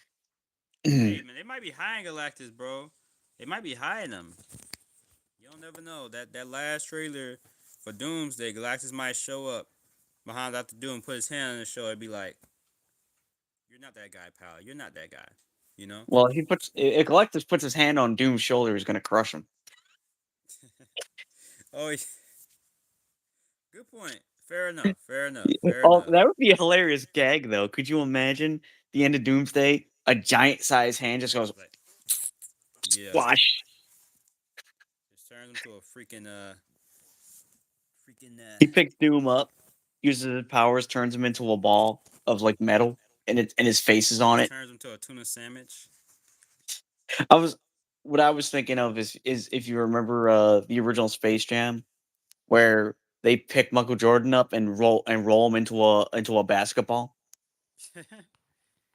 Hey man, they might be hiding Galactus, bro. They might be hiding him. You don't never know. That last trailer for Doomsday, Galactus might show up behind Doctor Doom, put his hand on the shoulder, and be like, "You're not that guy, pal. You're not that guy." You know? Well, he puts if Galactus puts his hand on Doom's shoulder, he's gonna crush him. Oh, good point. Fair enough. Fair enough. Fair Oh, enough. that would be a hilarious gag, though. Could you imagine the end of Doomsday? A giant sized hand just goes Like, yeah, squash. just turns him to a freaking. He picks Doom up, uses his powers, turns him into a ball of like metal, and his face is on Just it. turns him to a tuna sandwich. I was what I was thinking of is if you remember the original Space Jam where they pick Michael Jordan up and roll him into a basketball.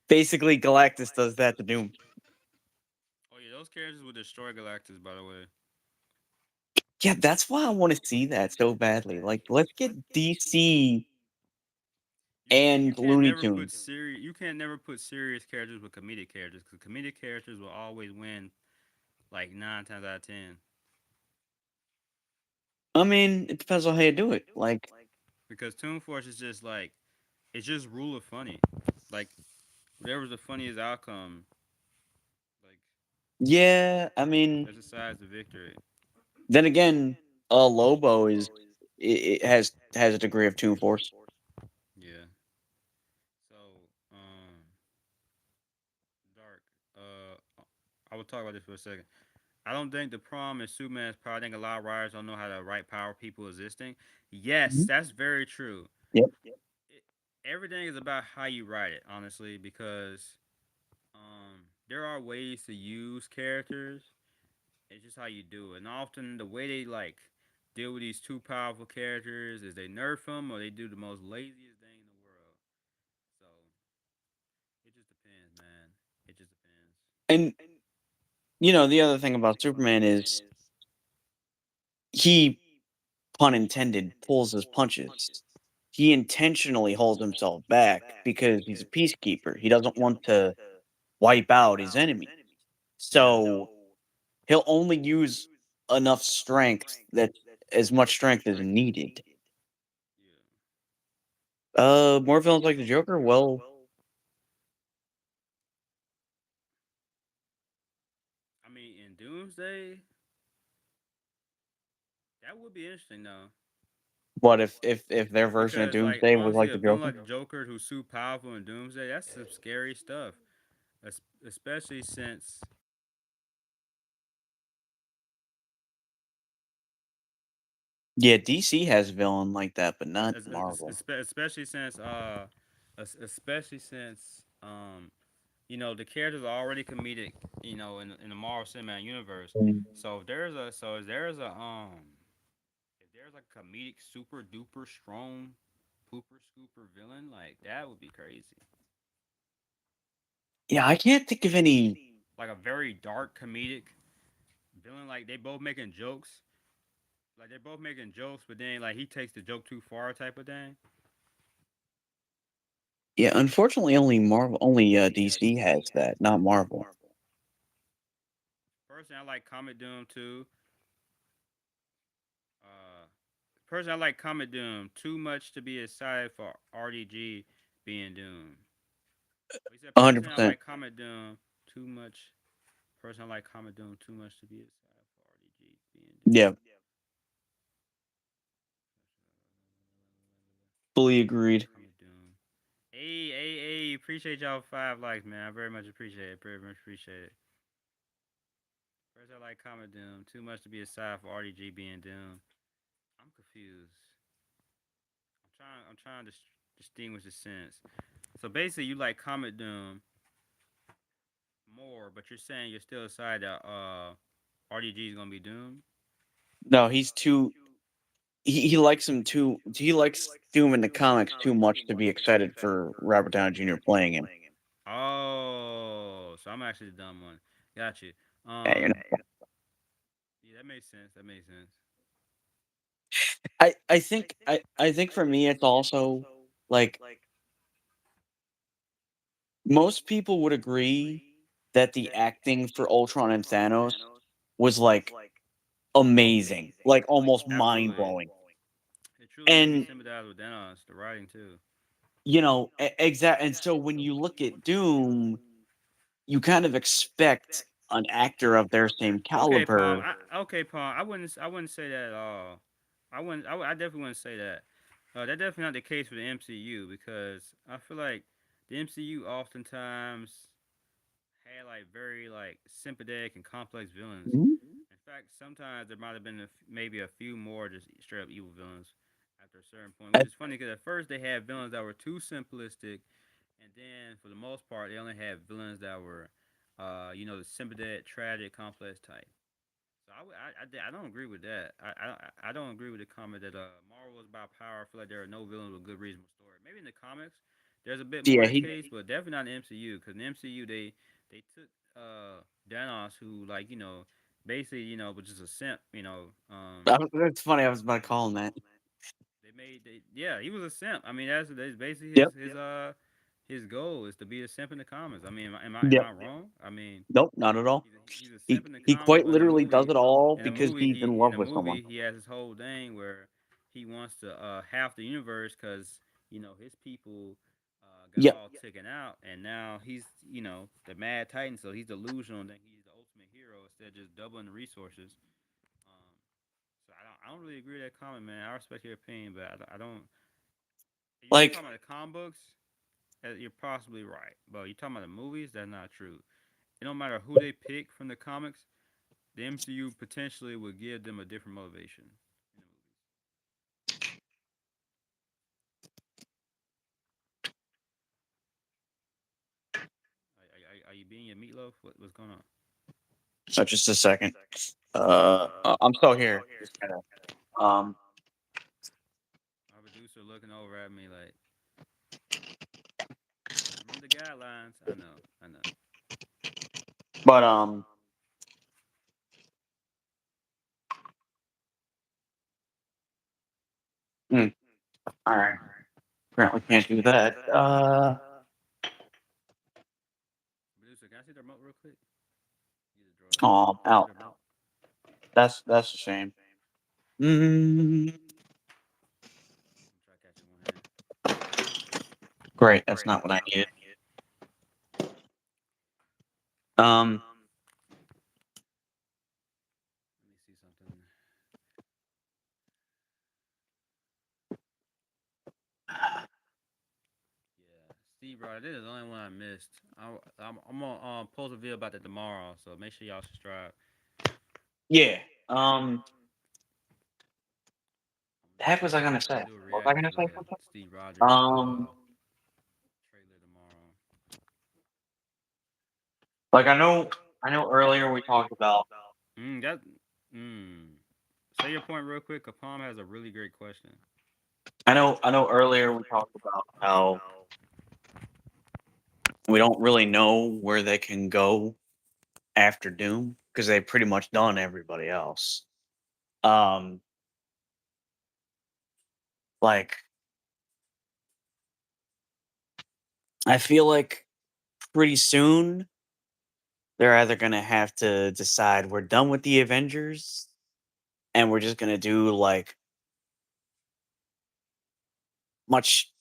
Basically, Galactus does that to Doom. Oh yeah, those characters would destroy Galactus. By the way, Yeah, that's why I want to see that so badly. Like, let's get DC you and can't Looney never put Tunes. serious you can't never put serious characters with comedic characters because comedic characters will always win like 9 times out of 10. I mean, it depends on how you do it. Like, Because Toon Force is just like it's just rule of funny. Like whatever's the funniest outcome, like yeah, I mean, that decides the victory. then again, Lobo is it has a degree of Toon Force. Yeah. So, Dark. I will talk about this for a second. I don't think the problem is Superman's power. I think a lot of writers don't know how to write power people existing. Yes, Mhm. that's very true. Yep. It, everything is about how you write it, honestly, because there are ways to use characters It's just how you do it. And often the way they like deal with these two powerful characters is they nerf them or they do the most laziest thing in the world. So it just depends, man. It just depends. And the other thing about Superman is he, pun intended, pulls his punches. He intentionally holds himself back because he's a peacekeeper. He doesn't want to wipe out his enemy. Yeah. So he'll only use enough strength, that as much strength as needed. Yeah. More villains like the Joker? Well, I mean, in Doomsday, that would be interesting though. what if their version of Because like Doomsday was honestly, like a the villain Joker? like the Joker who's super powerful in Doomsday, that's some scary stuff. Especially since Yeah, DC has a villain like that, but not Marvel. especially since especially since the characters are already comedic, in the Marvel Cinematic Universe. Mm. So if there's a comedic super duper strong pooper scooper villain, like that would be crazy. Yeah, I can't think of any. Like a very dark comedic villain, like they both making jokes. Like they're both making jokes, but then like he takes the joke too far type of thing. Yeah, unfortunately, only DC has that, not Marvel. Personally, I like Comet Doom too. Uh, Personally, I like Comet Doom too much to be excited for RDG being Doom. But he said, personally, I 100%. like Comet Doom too much. Personally, I like Comet Doom too much to be excited for RDG being Doom. Yeah, fully agreed. Comet Doom. Hey, appreciate y'all 5 likes, man. I very much appreciate it. Very much appreciate it. First, I like Comet Doom too much to be excited for RDG being Doom. I'm confused. I'm trying to distinguish the sense. So basically, you like Comet Doom more, but you're saying you're still excited that RDG is gonna be Doom. No, he's too. He likes him too. He likes Doom in the comics too much to be excited for Robert Downey Jr. playing him. Oh, so I'm actually the dumb one. Got you. Yeah, Yeah, that makes sense. That makes sense. I think for me it's also like most people would agree that the acting for Ultron and Thanos was like amazing, like almost mind Absolutely. blowing. It truly made me And sympathize with Thanos. The writing too. exact. And so when you look at Doom, you kind of expect an actor of their same Okay, Palm. caliber. Okay, Palm. I wouldn't say that at all. I wouldn't. I definitely wouldn't say that. That's definitely not the case for the MCU because I feel like the MCU oftentimes had like very like sympathetic and complex villains. Mhm. In fact, sometimes there might have been maybe a few more just straight up evil villains after a certain point, which I- is funny because at first they had villains that were too simplistic, and then for the most part they only had villains that were, the sympathetic, tragic, complex type. So I don't agree with that. I don't agree with the comment that Marvel is about power. I feel like there are no villains with good reasonable story. Maybe in the comics there's a bit more yeah, the he case, but definitely not in the MCU. Because in the MCU they took Thanos, who like basically was just a simp. That's funny. I was about to call him that. Yeah, he was a simp. I mean that's basically Yep. his goal is to be a simp in the comics. I mean am Yep. I wrong? I mean Nope, not at all. he's a He simp in the he comics, quite but in the literally does movie it all in the because movie he's he in in love the with movie someone. he has this whole thing where he wants to half the universe because his people got Yep. all taken out, and now he's the Mad Titan, so he's delusional and then he's the ultimate hero instead of just doubling the resources. Um, so I don't really agree with that comment, man. I respect your opinion, but I don't. If you're just Like talking about the comic books, you're possibly right, but you're talking about the movies. That's not true. It don't matter who they pick from the comics. The MCU potentially would give them a different motivation in the movies. Are you being your meatloaf? What's going on? just a second. I'm still here. Just kinda, um, My producer looking over at me like, remember the guidelines? I know, I know. but mm, all right. Apparently can't do that. Producer, can I see the remote real quick? You just draw. Oh, You see out. the remote? That's a shame. Mm, I'm try to catch it in one hand. great. That's not what I needed. Um, Let me see something. Yeah, Steve Rogers. This is the only one I missed. I'm gonna post a video about that tomorrow, so make sure y'all subscribe. yeah. The heck was I gonna I'm say? gonna do a What was I reaction gonna to say? the Steve Rogers trailer tomorrow. Like I know earlier we talked about. That. Mm. Say your point real quick. Capom has a really great question. I know earlier we talked about how we don't really know where they can go after Doom because they've pretty much done everybody else. Um, like I feel like pretty soon they're either gonna have to decide we're done with the Avengers and we're just gonna do like much.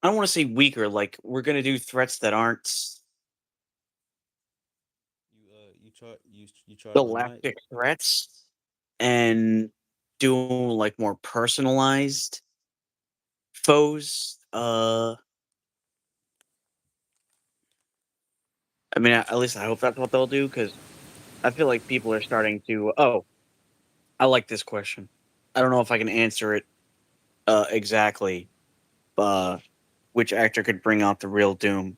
I don't want to say weaker. Like we're gonna do threats that aren't You charge my mic. galactic threats and do like more personalized foes. I mean, at least I hope that's what they'll do because I feel like people are starting to. Oh, I like this question. I don't know if I can answer it exactly. Uh, which actor could bring out the real Doom?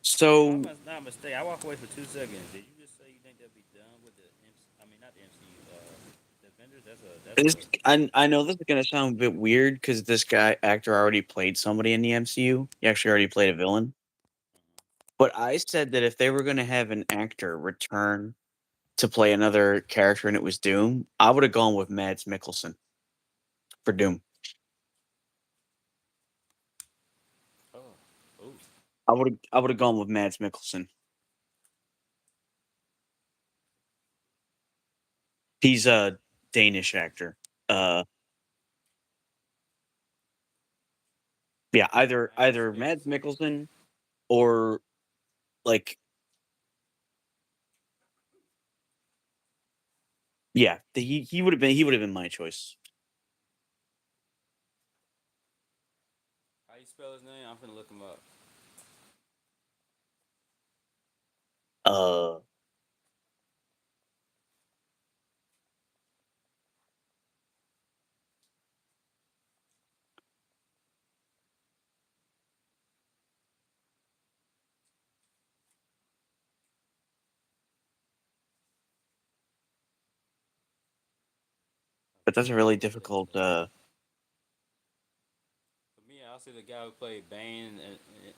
So, if I'm So not mistaken, I walk away for 2 seconds. Did you just say you think they'll be done with the MC? I mean, not the MCU. The Avengers. That's this, a. I know this is gonna sound a bit weird because this guy actor already played somebody in the MCU. He actually already played a villain. But I said that if they were gonna have an actor return to play another character and it was Doom, I would have gone with Mads Mikkelsen for Doom. Oh, oh. I would have gone with Mads Mikkelsen. He's a Danish actor. Uh, yeah, Mads either Mads Mikkelsen. Mikkelsen or like yeah, he would have been my choice. How you spell his name? I'm finna look him up. Uh, but that's a really I'll say difficult. for me, I'll say the guy who played Bane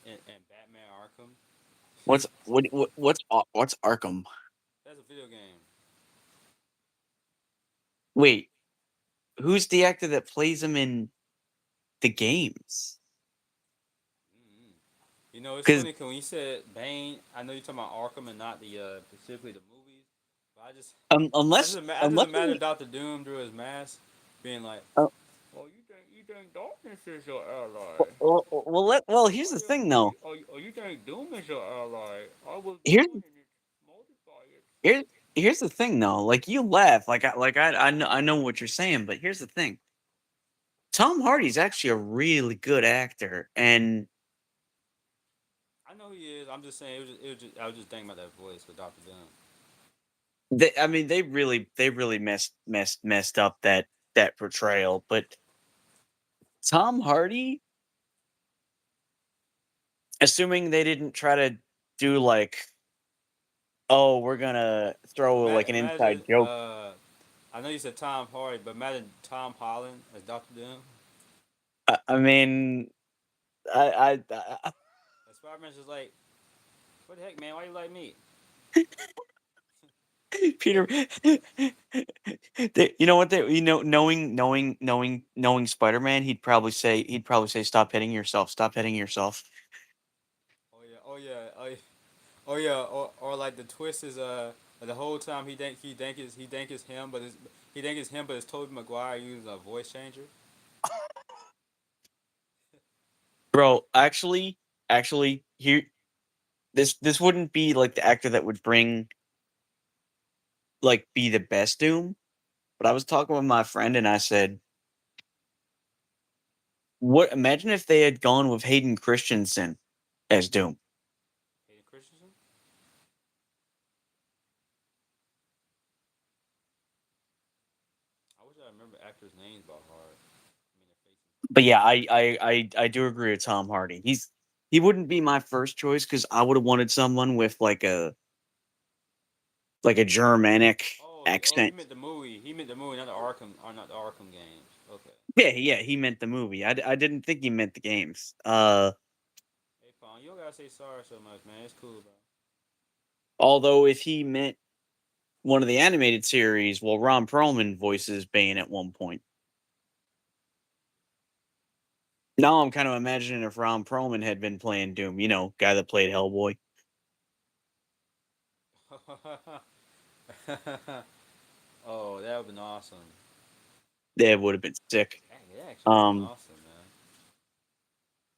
and Batman Arkham. What's Arkham? That's a video game. Wait, who's the actor that plays him in the games? Mm-hmm. You know, it's Because funny because when you said Bane, I know you're talking about Arkham and not the specifically the movies. But I just unless imagine Doctor Doom through his mask, being like, uh, "Oh, you think darkness is your ally? here's the thing though. You think Doom is your ally? I was Here's born and it's multiplied." Here here's the thing though, like, you laugh, I know what you're saying, but here's the thing. Tom Hardy's actually a really good actor, and I know he is. I'm just saying. I was just thinking about that voice for Doctor Doom. I mean, they really messed up that portrayal, but Tom Hardy, assuming they didn't try to do like, oh, we're gonna throw like an inside Imagine. joke. I know you said Tom Hardy, but imagine Tom Holland as Doctor Doom. I mean, I And Spider-Man's just like, what the heck, man? Why you like me? Peter, you know what? Knowing Spider Man, he'd probably say, "Stop hitting yourself. Stop hitting yourself." Oh yeah, oh yeah, oh yeah, oh yeah. Or like the twist is the whole time he think it's him, but it's Tobey Maguire using a voice changer. Bro, actually, here, this wouldn't be like the actor that would be the best Doom. But I was talking with my friend and I said, "What? Imagine if they had gone with Hayden Christensen as Doom." Hayden Christensen. I wish I remember actors' names by heart. I mean their faces. But yeah, I do agree with Tom Hardy. He wouldn't be my first choice because I would have wanted someone with like a Germanic Oh, he accent. meant the movie. He meant the movie, not the Arkham, or not the Arkham games. Okay. Yeah, he meant the movie. I didn't think he meant the games. Hey, Paul, you don't gotta say sorry so much, man. It's cool, bro. Although if he meant one of the animated series, well, Ron Perlman voices Bane at one point. Now I'm kind of imagining if Ron Perlman had been playing Doom, guy that played Hellboy. Oh, that would've been awesome. That would have been sick. That actually would've been Um, awesome, man.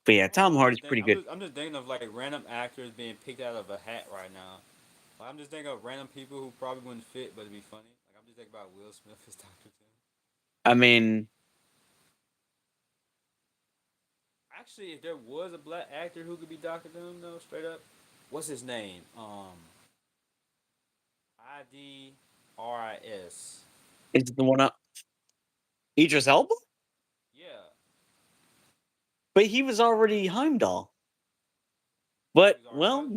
but yeah, I don't Tom know. Hardy's pretty good. I'm just thinking of like random actors being picked out of a hat right now. Like, I'm just thinking of random people who probably wouldn't fit, but it'd be funny. Like I'm just thinking about Will Smith as Doctor Doom. I mean, Actually, if there was a black actor who could be Doctor Doom, though, straight up, what's his name? Idris. it's the one up Idris Elba, Yeah. but he was already Heimdall. Oh, But he's already well, what?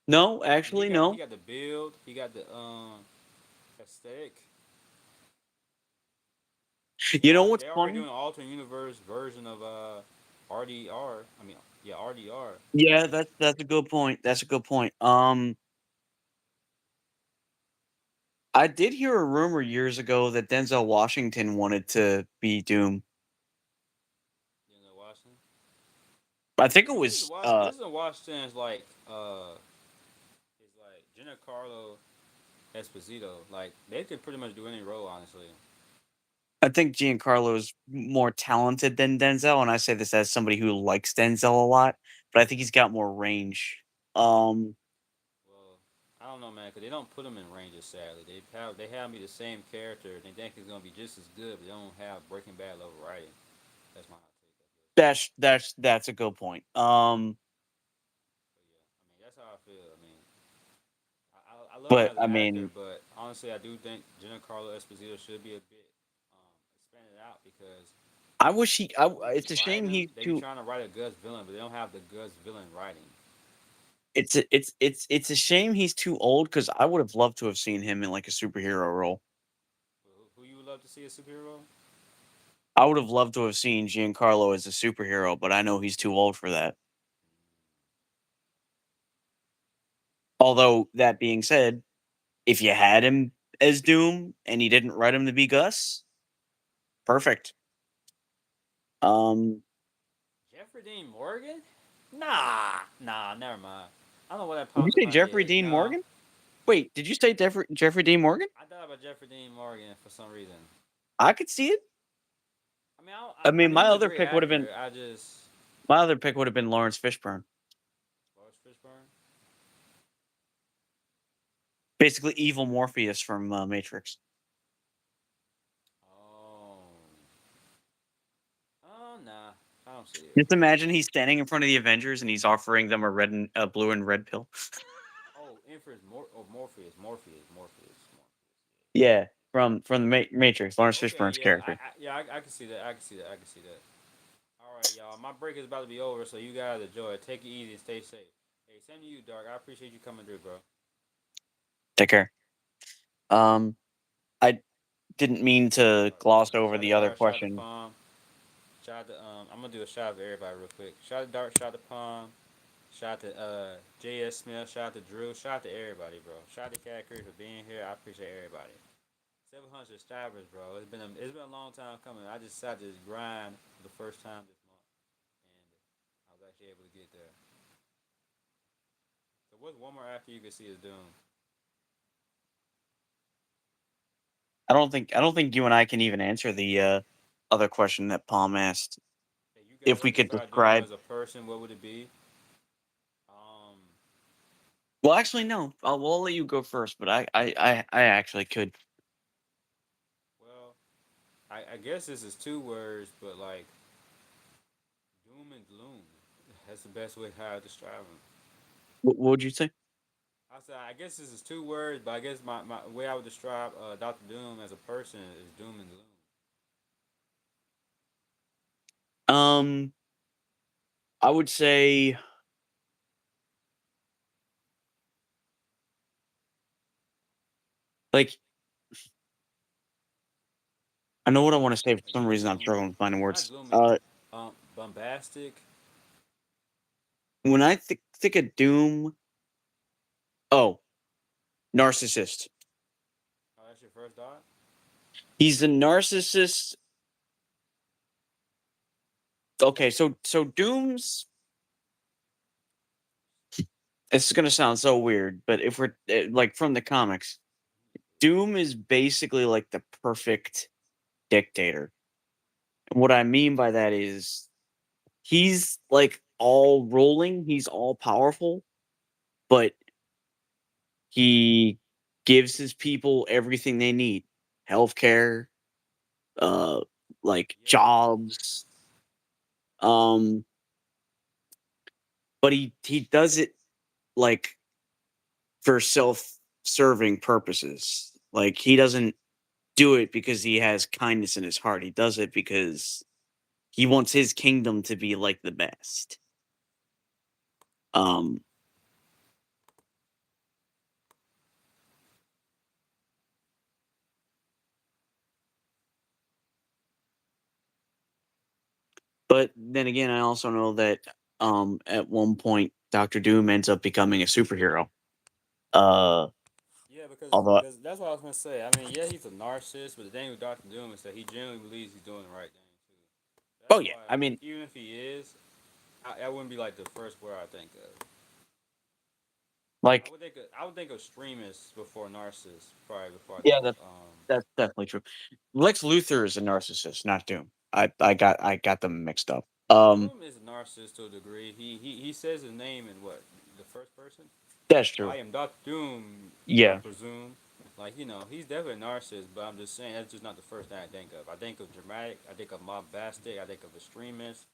no, I mean, actually, he no. got the build. He got the aesthetic. You know what's They already funny? doing an alternate universe version of RDR. I mean, yeah, RDR. Yeah, that's a good point. That's a good point. I did hear a rumor years ago that Denzel Washington wanted to be Doom. Denzel Washington. I think it But was Denzel Washington's like is like Giancarlo Esposito. Like they could pretty much do any role, honestly. I think Giancarlo's more talented than Denzel, and I say this as somebody who likes Denzel a lot, but I think he's got more range. Um, Well, I don't know, man, because they don't put him in ranges. Sadly, they have me the same character. And they think it's gonna be just as good, but they don't have Breaking Bad level writing. That's my hot take, I guess. that's a good point. But yeah, I mean that's how I feel. I mean, I love him But as I an actor, mean, but honestly, I do think Giancarlo Esposito should be a bit expanded out because I wish whoever be it's a writing shame him, he's they be too. trying to write a Gus villain, but they don't have the Gus villain writing. It's a shame he's too old because I would have loved to have seen him in like a superhero role. Who you would love to see a superhero? I would have loved to have seen Giancarlo as a superhero, but I know he's too old for that. Although that being said, if you had him as Doom and you didn't write him to be Gus, perfect. Um, Jeffrey Dean Morgan? Nah, never mind. I don't know why that did you popped in say my Jeffrey head. Dean No, Morgan? Wait, did you say Jeffrey Dean Morgan? I thought about Jeffrey Dean Morgan for some reason. I could see it. I mean, I I mean, mean, he's a great actor. my other pick would have been Lawrence Fishburne, Lawrence Fishburne. basically evil Morpheus from Matrix. Oh, oh nah, I don't see it. Just imagine he's standing in front of the Avengers and he's offering them a red and a blue and red pill. Oh, Morpheus. Yeah, from the Matrix, Lawrence Okay, Fishburne's yeah, character. I can see that. I can see that. I can see that. All right, y'all. My break is about to be over, so you guys enjoy it. Take it easy and stay safe. Hey, Hey, same to you, Dark. I appreciate you coming through, bro. Take care. Um, I didn't mean to gloss over Shout the out to other Dark, shout out to question. Palm. Shout out to I'm gonna do a shout out to everybody real quick. Shout out to Dark, shout out to Palm. Shout out to J.S. Smith. Shout out to Drew. Shout out to everybody, bro. Shout out to Cat Creek for being here. I appreciate everybody. 700 subscribers, bro. It's been a long time coming. I just decided to grind for the first time this month, and I was actually able to get there. So what's one more after you can see is Doom? I don't think you and I can even answer the other question that Palm asked. If you guys If had we to could describe Doom describe, as a person, what would it be? Um, well, actually, no. We'll let you go first, but I actually could. well, I guess this is two words, but like doom and gloom. That's the best way how I describe him. What would you say? I said I guess this is two words, but I guess my way I would describe Doctor Doom as a person is doom and gloom. Um, I would say like I know what I want to say. For Like some reason, I'm gloomy, struggling with finding not words. gloomy, bombastic. When I think of Doom, oh, narcissist. Oh, that's your first thought. He's a narcissist. Okay, so Doom's. It's gonna sound so weird, but if we're like from the comics, Doom is basically like the perfect dictator. And what I mean by that is he's like all rolling, he's all powerful, but he gives his people everything they need. Healthcare, uh like Yeah, jobs. Um but he does it like for self-serving purposes. Like he doesn't do it because he has kindness in his heart. He does it because he wants his kingdom to be like the best. Um, but then again, I also know that at one point Doctor Doom ends up becoming a superhero. Uh, yeah, because although because that's what I was gonna say. I mean, yeah, he's a narcissist, but the thing with Doctor Doom is that he genuinely believes he's doing the right thing too. oh That's yeah, why, I mean even if he is, I wouldn't be like the first word I think of. like I would think of extremists before narcissists, probably before I yeah, think of that's definitely true. Lex Luthor is a narcissist, not Doom. I got them mixed up. Doom is a narcissist to a degree. He says his name in what the first person. That's I true. am Doctor Doom, I Yeah. presume. Like he's definitely a narcissist, but I'm just saying that's just not the first thing I think of. I think of dramatic. I think of bombastic. I think of extremist.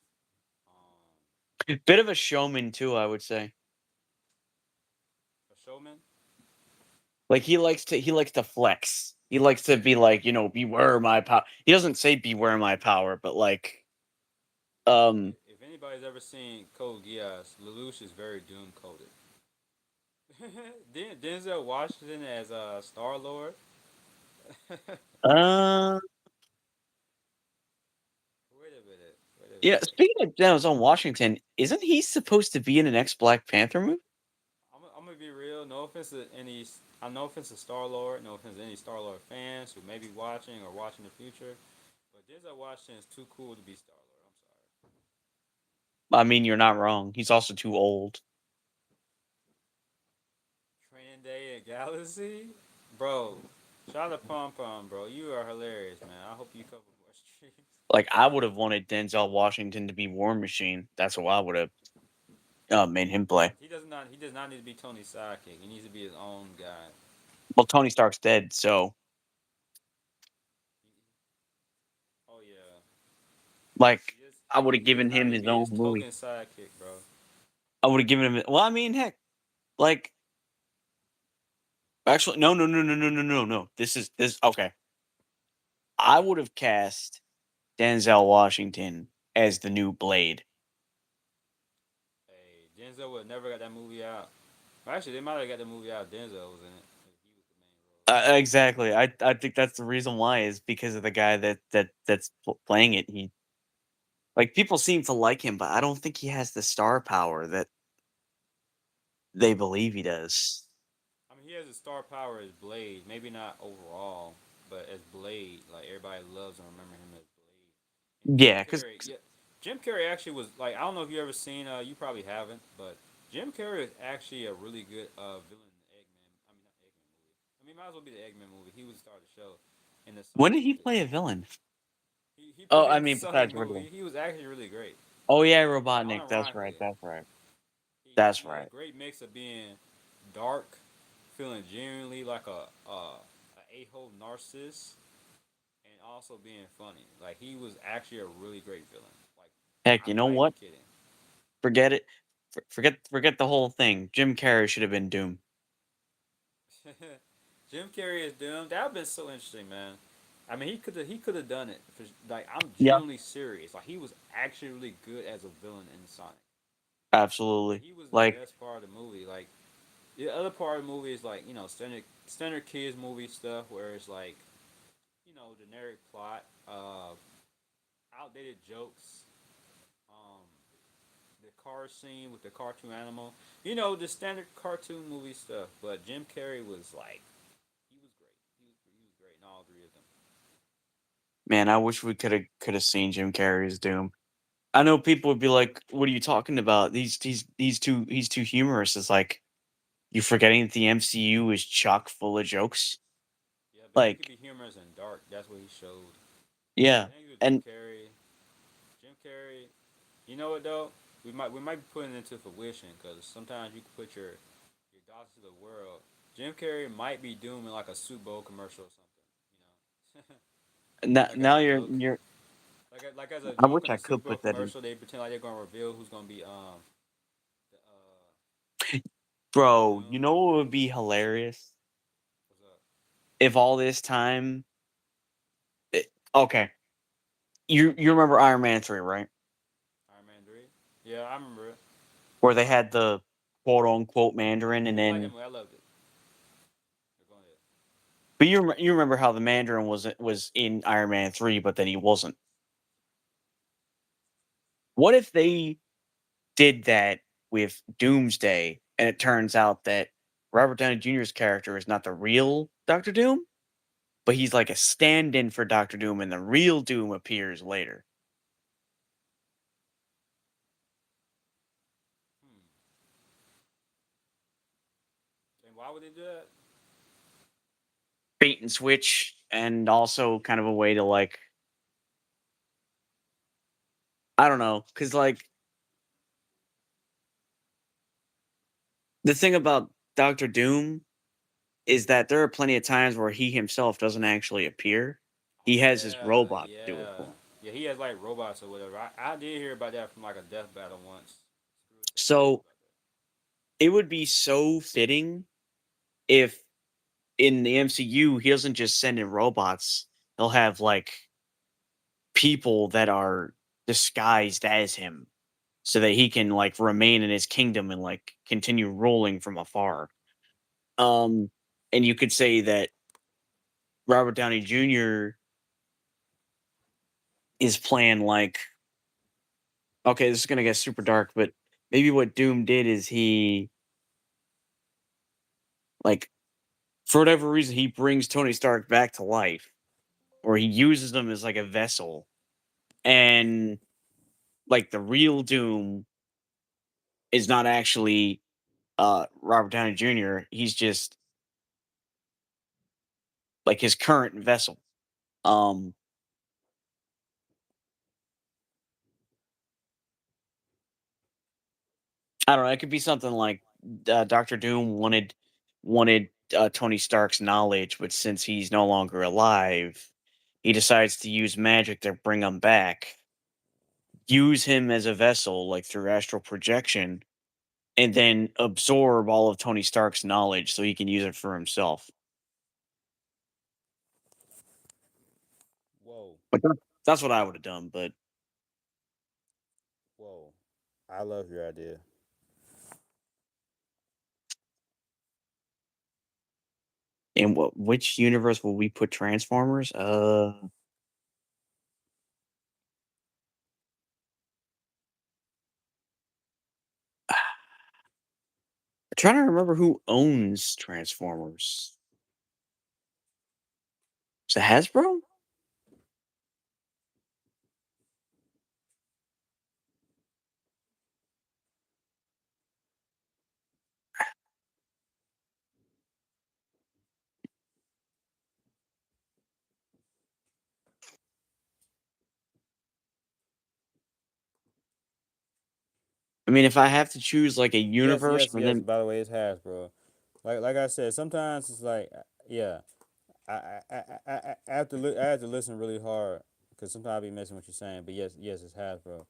Um, Bit of a showman too, I would say. a showman. Like he likes to flex. He likes to be like, beware my power. He doesn't say beware my power, but like um If anybody's ever seen Code Geass, Lelouch is very doom coded. Denzel Washington as Star Lord. uh Wait a minute. Wait a yeah, minute. speaking of Denzel Washington, isn't he supposed to be in an ex Black Panther movie? I'm gonna be real. No offense to any. No offense to Star Lord. No offense to any Star Lord fans who may be watching or watching in the future. But Denzel Washington is too cool to be Star Lord. I'm sorry. I mean, you're not wrong. He's also too old. Training Day at Galaxy, bro. Shout out to Pom Pom, bro. You are hilarious, man. I hope you cover more streams. Like I would have wanted Denzel Washington to be War Machine. That's what I would have made him play. He does not. He does not need to be Tony's sidekick. He needs to be his own guy. Well, Tony Stark's dead, so Oh yeah. like He, is, I would have he does given not him need to his be own his movie. token sidekick, bro. I would have given him. Well, I mean, heck, like actually, no, no, no, no, no, no, no, no. This. Okay, I would have cast Denzel Washington as the new Blade. Hey, Denzel Denzel would have never got that movie out. Well, actually, they might have got the movie out. Denzel was in it. He was the main role. Exactly. I think that's the reason why is because of the guy that's playing it. He like people seem to like him, but I don't think he has the star power that they believe he does. I mean, he has a star power as Blade. Maybe not overall, but as Blade, like everybody loves and remember him as Blade. And Jim Yeah, because Carrey, yeah, Jim Carrey actually was like I don't know if you ever seen. You probably haven't, but Jim Carrey is actually a really good villain in the Eggman. I mean, not Eggman movie. I mean, might as well be the Eggman movie. He was the star of the show in the when Sonic did he movie. play a villain? He Oh, played I in the mean, Sonic besides movie. Riddler. He was actually really great. Oh yeah, Like Robotnik. That's right. unironically, That's right. he That's did a right. great mix of being dark, feeling genuinely like a hole narcissist, and also being funny. Like he was actually a really great villain. Like Heck, you I'm know not even what? kidding. Forget it. Forget the whole thing. Jim Carrey should have been Doom. Jim Carrey is doomed. That would have been so interesting, man. I mean, he could have done it. For, like I'm Yeah, genuinely serious. Like he was actually really good as a villain in Sonic. Like absolutely. he was the Like, best part of the movie. Like the other part of the movie is like standard kids movie stuff where it's like generic plot, outdated jokes, um, the car scene with the cartoon animal, the standard cartoon movie stuff. But Jim Carrey was like he was great. He was great in all three of them. man, I wish we could have seen Jim Carrey's Doom. I know people would be like, "What are you talking about? He's too humorous." It's like you forgetting that the MCU is chock full of jokes. Yeah, but he could Like, be humorous and dark. That's what he showed. yeah, The thing with Jim and Carrey, Jim Carrey, you know what though? We might be putting it into fruition because sometimes you can put your thoughts to the world. Jim Carrey might be doing like a Super Bowl commercial or something. Like as now a joke, you're. like as a I joke wish in I the could Super Bowl put that in, commercial, they pretend like they're gonna reveal who's gonna be the, Doctor bro. You Doom. know what would be hilarious What's up? if all this time. Okay, you remember Iron Man 3, right? Iron Man 3. Yeah, I remember it. Where they had the quote unquote Mandarin, and Yeah, I like that then movie. I loved it. Go ahead. but you remember how the Mandarin was in Iron Man 3, but then he wasn't. What if they did that with Doomsday, and it turns out that Robert Downey Jr.'s character is not the real Doctor Doom, but he's like a stand-in for Doctor Doom, and the real Doom appears later. Hmm. And why would they do that? Bait and switch, and also kind of a way to like I don't know, because like the thing about Doctor Doom is that there are plenty of times where he himself doesn't actually appear. Oh He has his yeah, robot do it yeah, for him. yeah. He has like robots or whatever. I did hear about that from like a death battle once. Screw said he heard So about that. it would be so fitting if in the MCU he doesn't just send in robots. He'll have like people that are disguised as him so that he can like remain in his kingdom and like continue ruling from afar. Um and you could say that Robert Downey Jr. is playing like okay, this is gonna get super dark, but maybe what Doom did is he like for whatever reason he brings Tony Stark back to life, or he uses them as like a vessel, and like the real Doom is not actually Robert Downey Jr. He's just like his current vessel. Um, I don't know. It could be something like Doctor Doom wanted Tony Stark's knowledge, but since he's no longer alive, he decides to use magic to bring him back. Use him as a vessel, like through astral projection, and then absorb all of Tony Stark's knowledge so he can use it for himself. Whoa, Like that's what I would have done, but whoa. I love your idea. In which universe will we put Transformers? I'm trying to remember who owns Transformers. Is it Hasbro? I mean, if I have to choose like a Yes, universe yes, for yes. them, By the way, it's Hasbro. Like I said, sometimes it's like, yeah, I have to listen really hard because sometimes I be missing what you're saying. But yes, yes, it's Hasbro.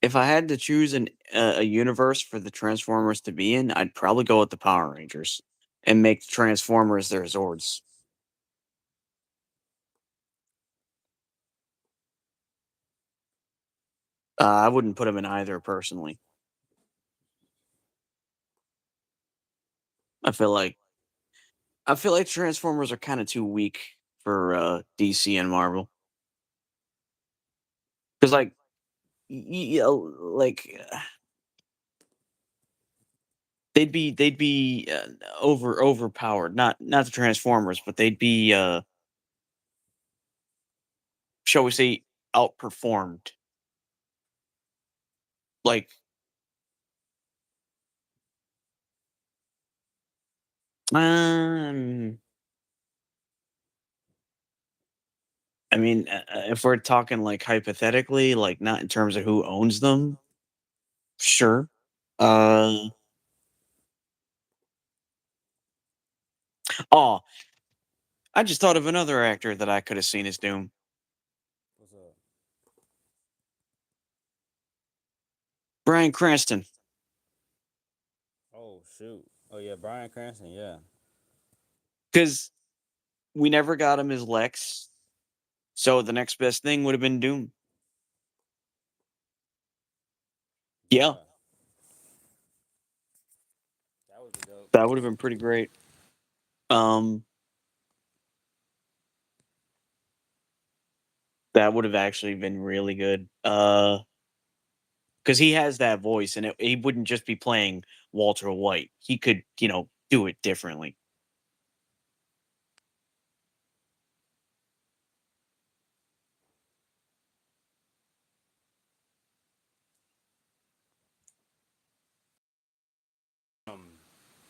if I had to choose a universe for the Transformers to be in, I'd probably go with the Power Rangers and make the Transformers their Zords. I wouldn't put them in either personally. I feel like I feel like Transformers are kind of too weak for DC and Marvel because like like they'd be overpowered. Not the Transformers, but they'd be shall we say outperformed. Like um, I mean, if we're talking like hypothetically, like not in terms of who owns them, sure. Uh oh, I just thought of another actor that I could have seen as Doom. What's up? Bryan Cranston, Oh shoot. Oh yeah, Bryan Cranston. Yeah, because we never got him as Lex, so the next best thing would have been Doom. Yeah, yeah. That would be dope. that would have been pretty great. Um, that would have actually been really good. Because he has that voice, and he wouldn't just be playing Walter White. He could, do it differently.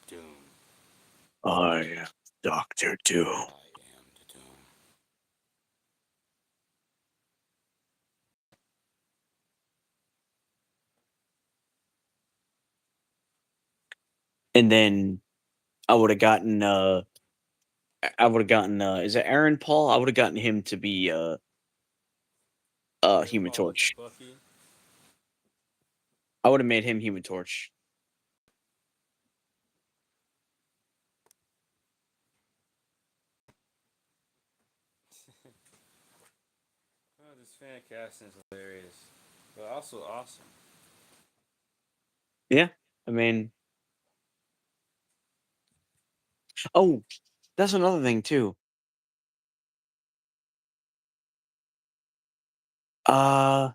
Doom. I am Doctor Doom. I am the Doom. And then I would have gotten is it Aaron Paul? I would have gotten him to be Aaron Human Paul is Torch. Bucky. I would have made him Human Torch. Oh, this fan casting is hilarious, but also awesome. Yeah. I mean, oh, that's another thing too. Uh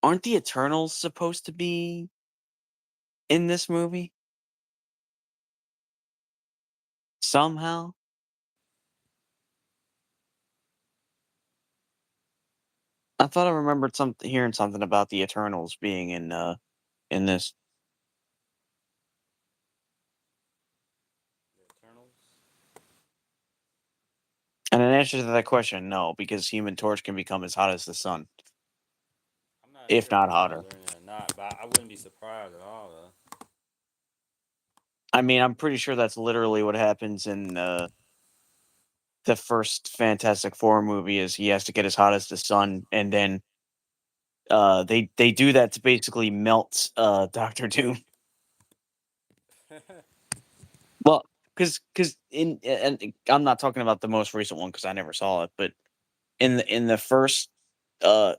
aren't the Eternals supposed to be in this movie somehow? I thought I remembered hearing something about the Eternals being in this. The Eternals. And in answer to that question, no, because Human Torch can become as hot as the sun, I'm not if sure if not Eternals hotter. are in it or not, but I wouldn't be surprised at all though. I mean, I'm pretty sure that's literally what happens in the first Fantastic Four movie is he has to get as hot as the sun, and then they do that to basically melt Doctor Doom. Well, because and I'm not talking about the most recent one because I never saw it, but in the first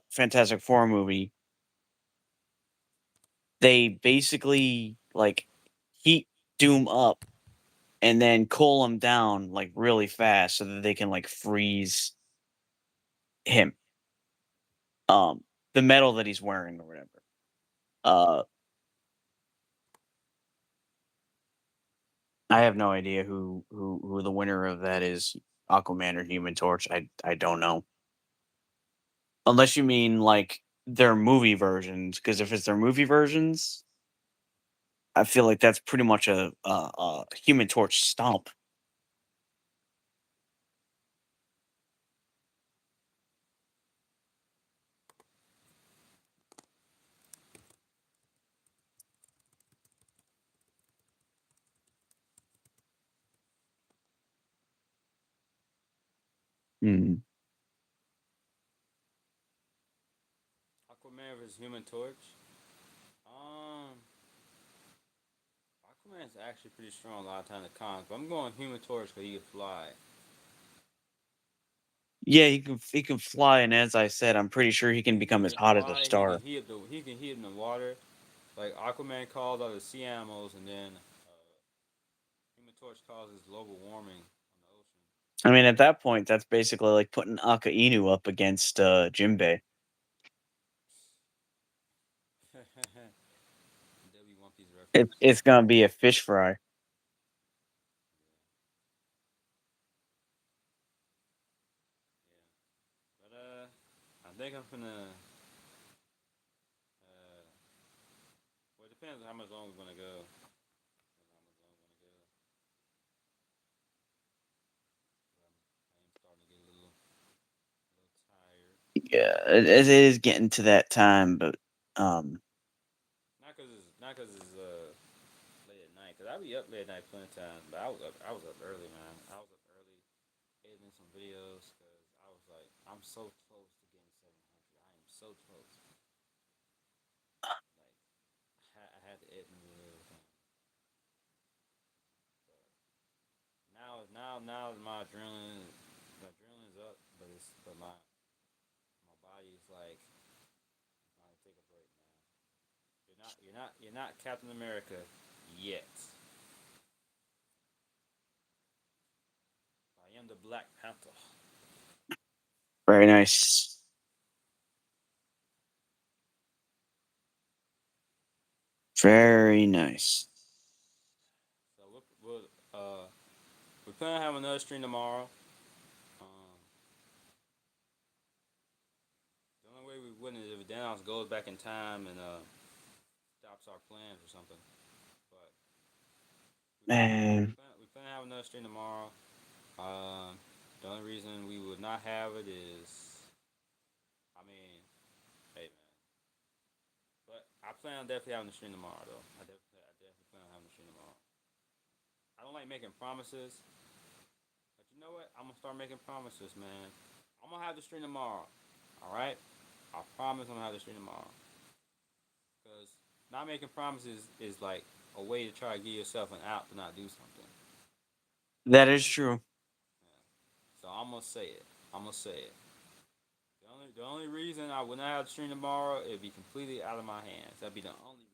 Fantastic Four movie, they basically like heat Doom up and then cool him down like really fast so that they can like freeze him, um, the metal that he's wearing or whatever. Uh, I have no idea who the winner of that is, Aquaman or Human Torch. I don't know. Unless you mean like their movie versions, because if it's their movie versions, I feel like that's pretty much a Human Torch stomp. Mm. Aquaman vs Human Torch. Um, Aquaman's actually pretty strong a lot of time in the comics, but I'm going Human Torch because he can fly. Yeah, he can fly, and as I said, I'm pretty sure he can become He as can hot as a fly. He can star. heat up the. He can heat in the water. Like Aquaman called all the sea animals, and then Human Torch causes global warming on the ocean. I mean, at that point, that's basically like putting Aka Inu up against Jinbei. W One Piece It's reference. it's gonna be a fish fry. Yeah, but I think I'm gonna. Well, it depends on how much longer we're gonna go. Depends on how much longer we're gonna go. I am starting to get a little tired. Yeah, it is getting to that time, but um, Not cause it's late at night. Cause I be up late at night plenty of times. But I was up early, man. I was up early editing some videos. Cause I was like, I'm so close to getting 700. I am so close. Like I had to edit the videos. Now my adrenaline's up, but my body's like trying to take a break, man. You're not Captain America yet. I am the Black Panther. very nice, very nice. So we plan to have another stream tomorrow. Um, the only way we wouldn't is if Thanos goes back in time and stops our plans or something. But Man, we plan to have another stream tomorrow. The only reason we would not have it is, I mean, hey man. But I plan on definitely having the stream tomorrow though. I definitely plan on having the stream tomorrow. I don't like making promises, but you know what? I'm gonna start making promises, man. I'm gonna have the stream tomorrow. All right. I promise I'm gonna have the stream tomorrow. Because not making promises is like a way to try to give yourself an out to not do something. that is true. Yeah. So I'm gonna say it. I'm gonna say it. The only reason I would not have the stream tomorrow, it'd be completely out of my hands. That'd be the only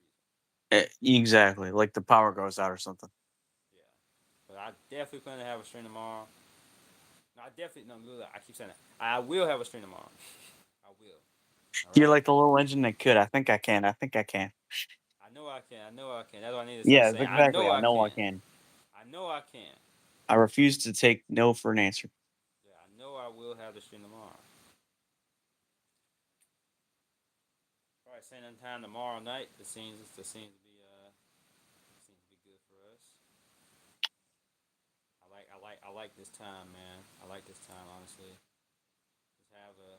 reason. Exactly, like the power goes out or something. Yeah. But I definitely plan to have a stream tomorrow. No, I definitely no. I keep saying that. I will have a stream tomorrow. I will. All You're right. like the little engine that could. I think I can. I think I can. I know I can. I know I can. That's what I need to start Yes, saying. I exactly. know I I know I can. can. I know I can. I refuse to take no for an answer. Yeah, I know I will have the stream tomorrow. Probably same time tomorrow night. The seems to be good for us. I like this time, man. I like this time honestly. Just have a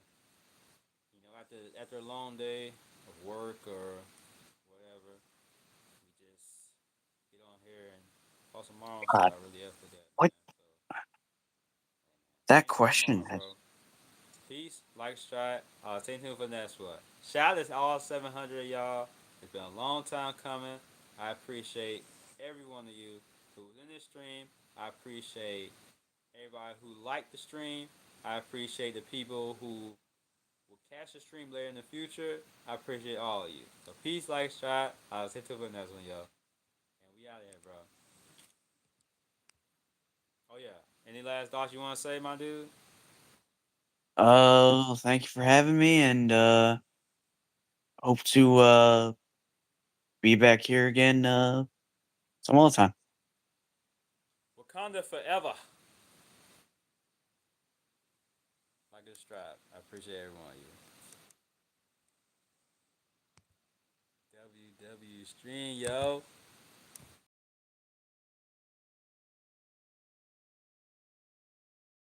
after a long day of work or whatever, we just get on here and call some tomorrow. So God, I really up for that, what man. So that same time question tomorrow, has bro. Peace, like, subscribe. Stay tuned for the next one. Shout out to all 700 of y'all. It's been a long time coming. I appreciate every one of you who was in this stream. I appreciate everybody who liked the stream. I appreciate the people who will catch the stream later in the future. I appreciate all of you. So peace, like, subscribe. Stay tuned for the next one, y'all. And we out of here, bro. Oh yeah. Any last thoughts you want to say, my dude? Thank you for having me, and hope to be back here again some other time. Wakanda forever. Like this strap. I appreciate every one of you. WW Stream, yo.